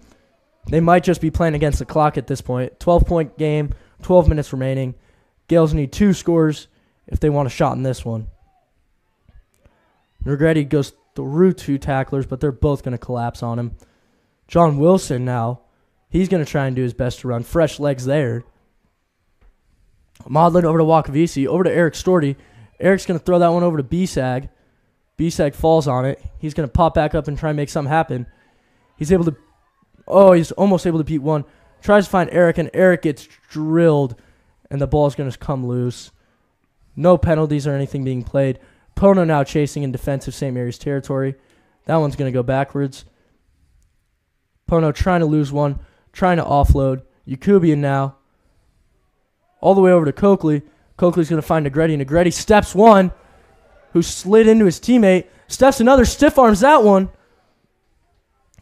They might just be playing against the clock at this point. 12-point game, 12 minutes remaining. Gales need 2 scores if they want a shot in this one. Negretti goes through 2 tacklers, but they're both going to collapse on him. John Wilson now, he's going to try and do his best to run. Fresh legs there. Maudlin over to Wakavisi, over to Eric Storty. Eric's going to throw that one over to B-Sag. B-Sag falls on it. He's going to pop back up and try and make something happen. He's almost able to beat one. Tries to find Eric, and Eric gets drilled, and the ball's going to come loose. No penalties or anything being played. Pono now chasing in defensive St. Mary's territory. That one's going to go backwards. Pono trying to lose one, trying to offload. Yakubian now. All the way over to Coakley. Coakley's going to find Negretti. Negretti steps one, who slid into his teammate. Steps another, stiff arms that one.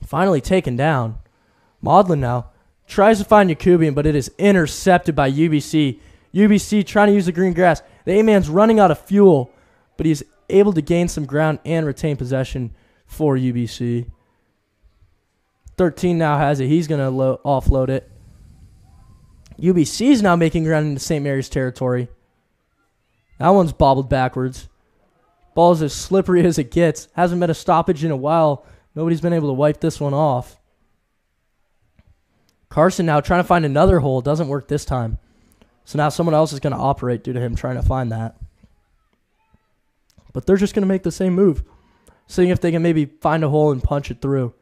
Finally taken down. Maudlin now tries to find Yakubian, but it is intercepted by UBC. UBC trying to use the green grass. The A-man's running out of fuel, but he's able to gain some ground and retain possession for UBC. 13 now has it. He's going to offload it. UBC is now making ground into St. Mary's territory. That one's bobbled backwards. Ball's as slippery as it gets. Hasn't been a stoppage in a while. Nobody's been able to wipe this one off. Carson now trying to find another hole. Doesn't work this time. So now someone else is going to operate due to him trying to find that. But they're just going to make the same move, seeing if they can maybe find a hole and punch it through.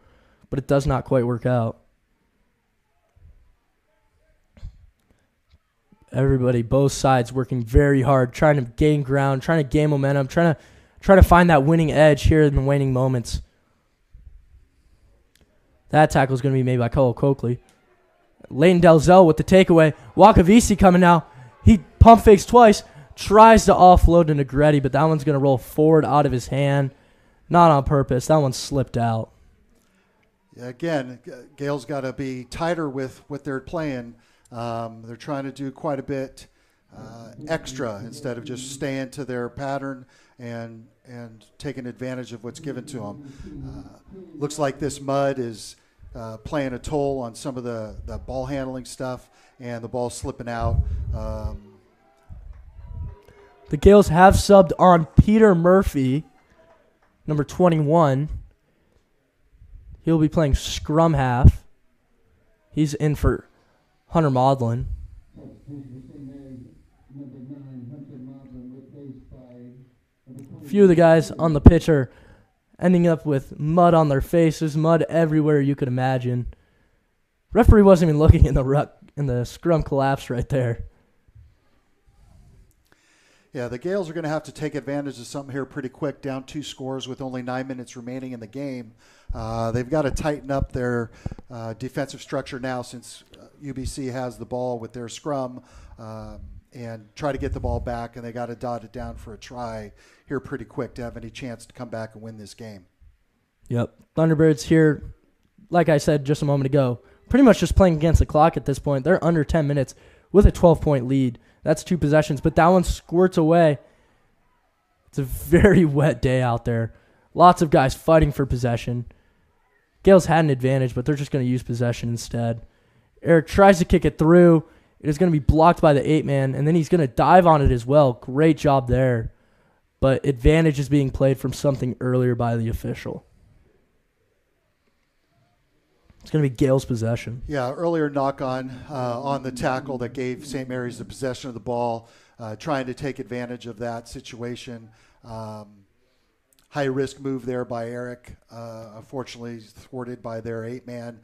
But it does not quite work out. Everybody, both sides, working very hard, trying to gain ground, trying to gain momentum, trying to find that winning edge here in the waning moments. That tackle is going to be made by Cole Coakley. Leighton Delzell with the takeaway. Wakavisi coming now. He pump fakes twice, tries to offload to Negretti, but that one's going to roll forward out of his hand. Not on purpose. That one slipped out. Yeah, again, Gale's got to be tighter with what they're playing. They're trying to do quite a bit extra instead of just staying to their pattern and taking advantage of what's given to them. Looks like this mud is playing a toll on some of the ball handling stuff, and the ball's slipping out. The Gales have subbed on Peter Murphy, number 21. He'll be playing scrum half. He's in for Hunter Maudlin. A few of the guys on the pitch are ending up with mud on their faces, mud everywhere you could imagine. Referee wasn't even looking in the ruck, and the scrum collapsed right there. Yeah, the Gales are going to have to take advantage of something here pretty quick, down 2 scores with only 9 minutes remaining in the game. They've got to tighten up their defensive structure now since UBC has the ball with their scrum and try to get the ball back, and they got to dot it down for a try here pretty quick to have any chance to come back and win this game. Yep. Thunderbirds here, like I said just a moment ago, pretty much just playing against the clock at this point. They're under 10 minutes with a 12-point lead. That's 2 possessions, but that one squirts away. It's a very wet day out there. Lots of guys fighting for possession. Gales had an advantage, but they're just going to use possession instead. Eric tries to kick it through. It is going to be blocked by the 8-man, and then he's going to dive on it as well. Great job there. But advantage is being played from something earlier by the official. It's going to be Gale's possession. Yeah, earlier knock on the tackle that gave St. Mary's the possession of the ball, trying to take advantage of that situation. High-risk move there by Eric, unfortunately thwarted by their 8-man.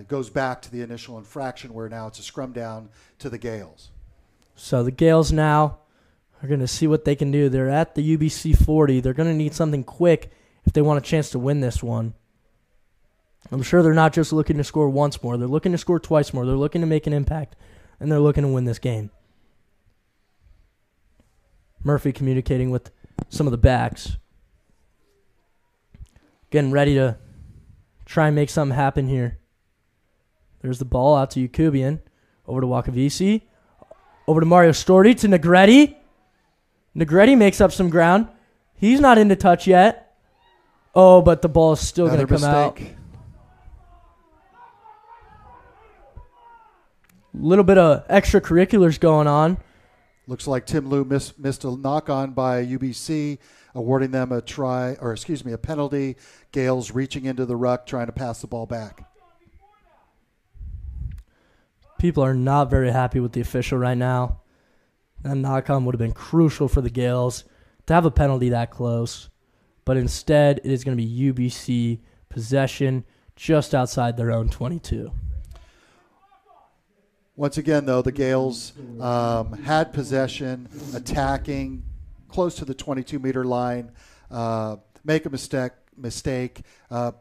Goes back to the initial infraction where now it's a scrum down to the Gales. So the Gales now are going to see what they can do. They're at the UBC 40. They're going to need something quick if they want a chance to win this one. I'm sure they're not just looking to score once more. They're looking to score twice more. They're looking to make an impact, and they're looking to win this game. Murphy communicating with some of the backs. Getting ready to try and make something happen here. There's the ball out to Yakubian. Over to Wakavisi. Over to Mario Storti to Negretti. Negretti makes up some ground. He's not into touch yet. Oh, but the ball is still going to come out. Little bit of extracurriculars going on. Looks like Tim Liu missed a knock-on by UBC, awarding them a penalty. Gales reaching into the ruck, trying to pass the ball back. People are not very happy with the official right now. That knock-on would have been crucial for the Gales to have a penalty that close. But instead, it is going to be UBC possession just outside their own 22. Once again, though, the Gales had possession, attacking close to the 22-meter line, make a mistake,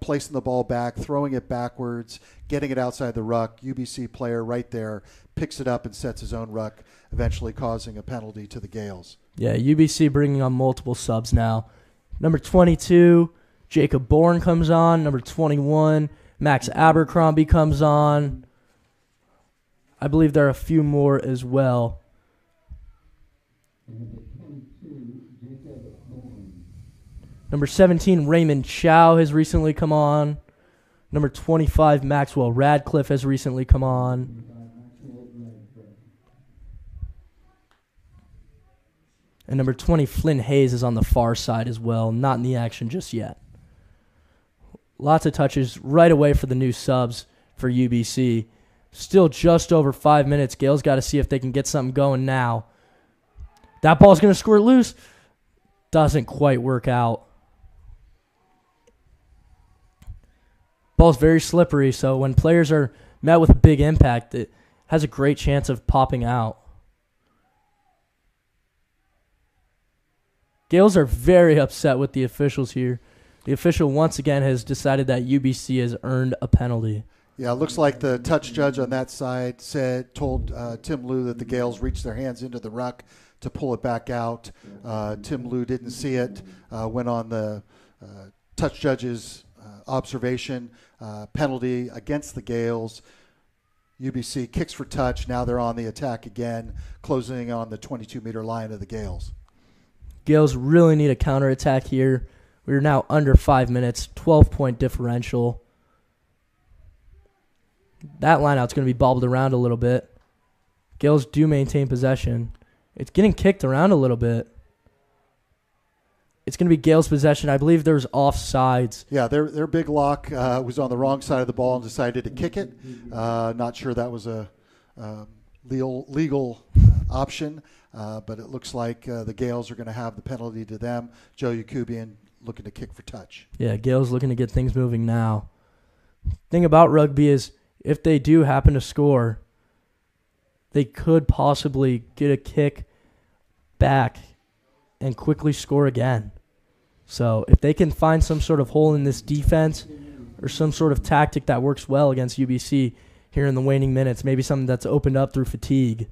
placing the ball back, throwing it backwards, getting it outside the ruck. UBC player right there picks it up and sets his own ruck, eventually causing a penalty to the Gales. Yeah, UBC bringing on multiple subs now. Number 22, Jacob Bourne comes on. Number 21, Max Abercrombie comes on. I believe there are a few more as well. Number 17, Raymond Chow has recently come on. Number 25, Maxwell Radcliffe has recently come on. And number 20, Flynn Hayes is on the far side as well, not in the action just yet. Lots of touches right away for the new subs for UBC. Still just over 5 minutes. Gales got to see if they can get something going now. That ball's going to squirt loose. Doesn't quite work out. Ball's very slippery, so when players are met with a big impact, it has a great chance of popping out. Gales are very upset with the officials here. The official once again has decided that UBC has earned a penalty. Yeah, it looks like the touch judge on that side told Tim Liu that the Gales reached their hands into the ruck to pull it back out. Tim Liu didn't see it, went on the touch judge's observation, penalty against the Gales. UBC kicks for touch. Now they're on the attack again, closing on the 22-meter line of the Gales. Gales really need a counterattack here. We're now under 5 minutes, 12-point differential. That lineout's going to be bobbled around a little bit. Gales do maintain possession. It's getting kicked around a little bit. It's going to be Gales' possession. I believe there's offsides. Yeah, their big lock was on the wrong side of the ball and decided to kick it. Not sure that was a legal option, but it looks like the Gales are going to have the penalty to them. Joe Yakubian looking to kick for touch. Yeah, Gales looking to get things moving now. Thing about rugby is if they do happen to score, they could possibly get a kick back and quickly score again. So if they can find some sort of hole in this defense or some sort of tactic that works well against UBC here in the waning minutes, maybe something that's opened up through fatigue,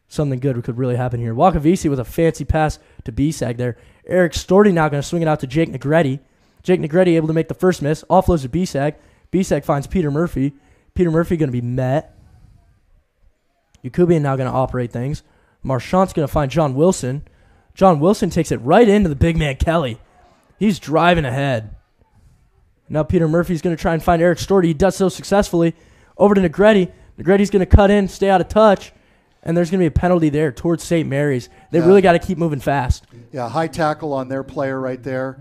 something good could really happen here. Wakavisi with a fancy pass to B-Sag there. Eric Storti now going to swing it out to Jake Negretti. Jake Negretti able to make the first miss. Offloads to B-Sag. B-Sag finds Peter Murphy. Peter Murphy going to be met. Yakubian now going to operate things. Marchant's going to find John Wilson. John Wilson takes it right into the big man Kelly. He's driving ahead. Now Peter Murphy's going to try and find Eric Storti. He does so successfully. Over to Negretti. Negretti's going to cut in, stay out of touch, and there's going to be a penalty there towards St. Mary's. They really got to keep moving fast. Yeah, high tackle on their player right there.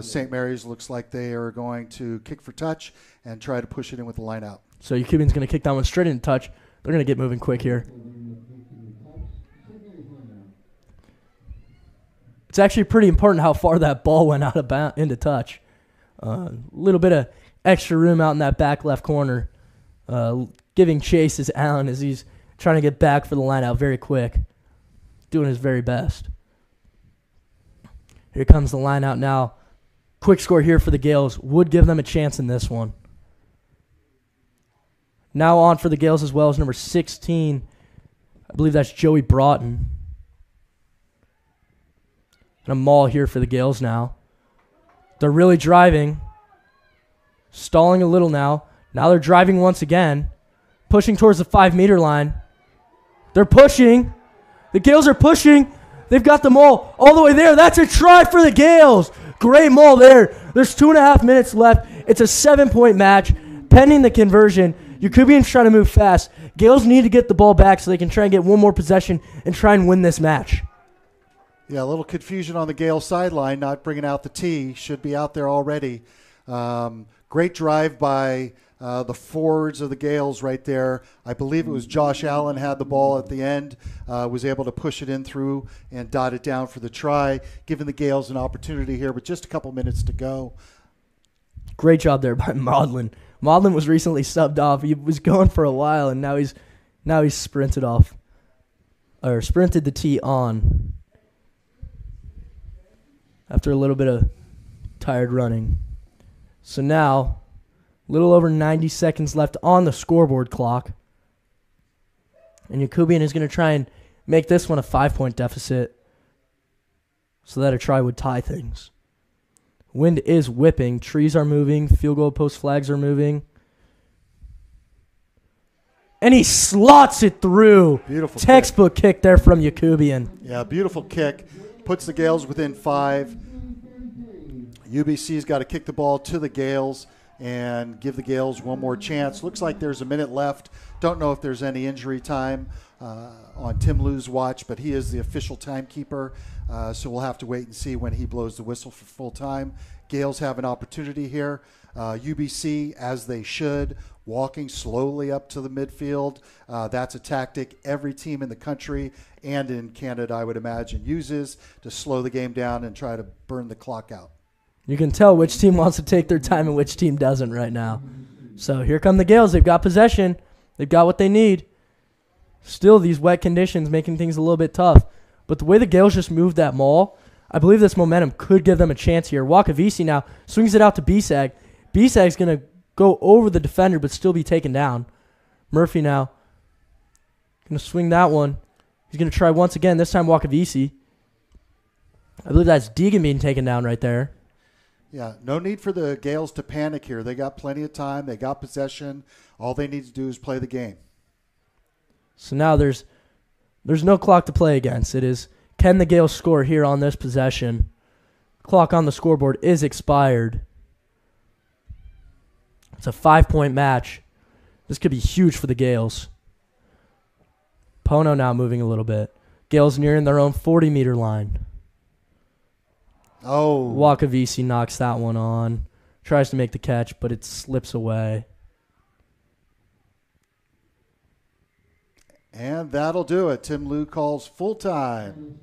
St. Mary's looks like they are going to kick for touch and try to push it in with the line out. So Yakubian's going to kick that one straight into touch. They're going to get moving quick here. It's actually pretty important how far that ball went out of into touch. A little bit of extra room out in that back left corner. Giving chase is Allen as he's trying to get back for the line out very quick. Doing his very best. Here comes the line out now. Quick score here for the Gales. Would give them a chance in this one. Now on for the Gales as well as number 16. I believe that's Joey Broughton. And a maul here for the Gales now. They're really driving. Stalling a little now. Now they're driving once again. Pushing towards the 5-meter line. They're pushing. The Gales are pushing. They've got the maul all the way there. That's a try for the Gales. Great maul there. There's 2.5 minutes left. It's a 7-point match. Pending the conversion, Yakubian's trying to move fast. Gales need to get the ball back so they can try and get one more possession and try and win this match. Yeah, a little confusion on the Gales sideline, not bringing out the tee. Should be out there already. Great drive by the forwards of the Gales right there. I believe it was Josh Allen had the ball at the end, was able to push it in through and dot it down for the try, giving the Gales an opportunity here with just a couple minutes to go. Great job there by Maudlin. Maudlin was recently subbed off. He was going for a while, and now he's sprinted off, or sprinted the tee on after a little bit of tired running. So now, a little over 90 seconds left on the scoreboard clock, and Yakubian is going to try and make this one a 5-point deficit so that a try would tie things. Wind is whipping. Trees are moving. Field goal post flags are moving. And he slots it through. Beautiful Textbook kick there from Yakubian. Yeah, beautiful kick. Puts the Gales within 5. UBC's got to kick the ball to the Gales and give the Gales one more chance. Looks like there's a minute left. Don't know if there's any injury time on Tim Liu's watch, but he is the official timekeeper. So we'll have to wait and see when he blows the whistle for full time. Gales have an opportunity here. UBC, as they should, walking slowly up to the midfield. That's a tactic every team in the country and in Canada, I would imagine, uses to slow the game down and try to burn the clock out. You can tell which team wants to take their time and which team doesn't right now. So here come the Gales. They've got possession. They've got what they need. Still, these wet conditions making things a little bit tough. But the way the Gales just moved that maul, I believe this momentum could give them a chance here. Wakavisi now swings it out to Bisag. Bisag's going to go over the defender but still be taken down. Murphy now going to swing that one. He's going to try once again, this time Wakavisi. I believe that's Deegan being taken down right there. Yeah, no need for the Gales to panic here. They got plenty of time. They got possession. All they need to do is play the game. So now there's no clock to play against. It is, can the Gales score here on this possession? Clock on the scoreboard is expired. It's a 5-point match. This could be huge for the Gales. Pono now moving a little bit. Gales nearing their own 40-meter line. Oh. Wakavisi knocks that one on. Tries to make the catch, but it slips away. And that'll do it. Tim Liu calls full time.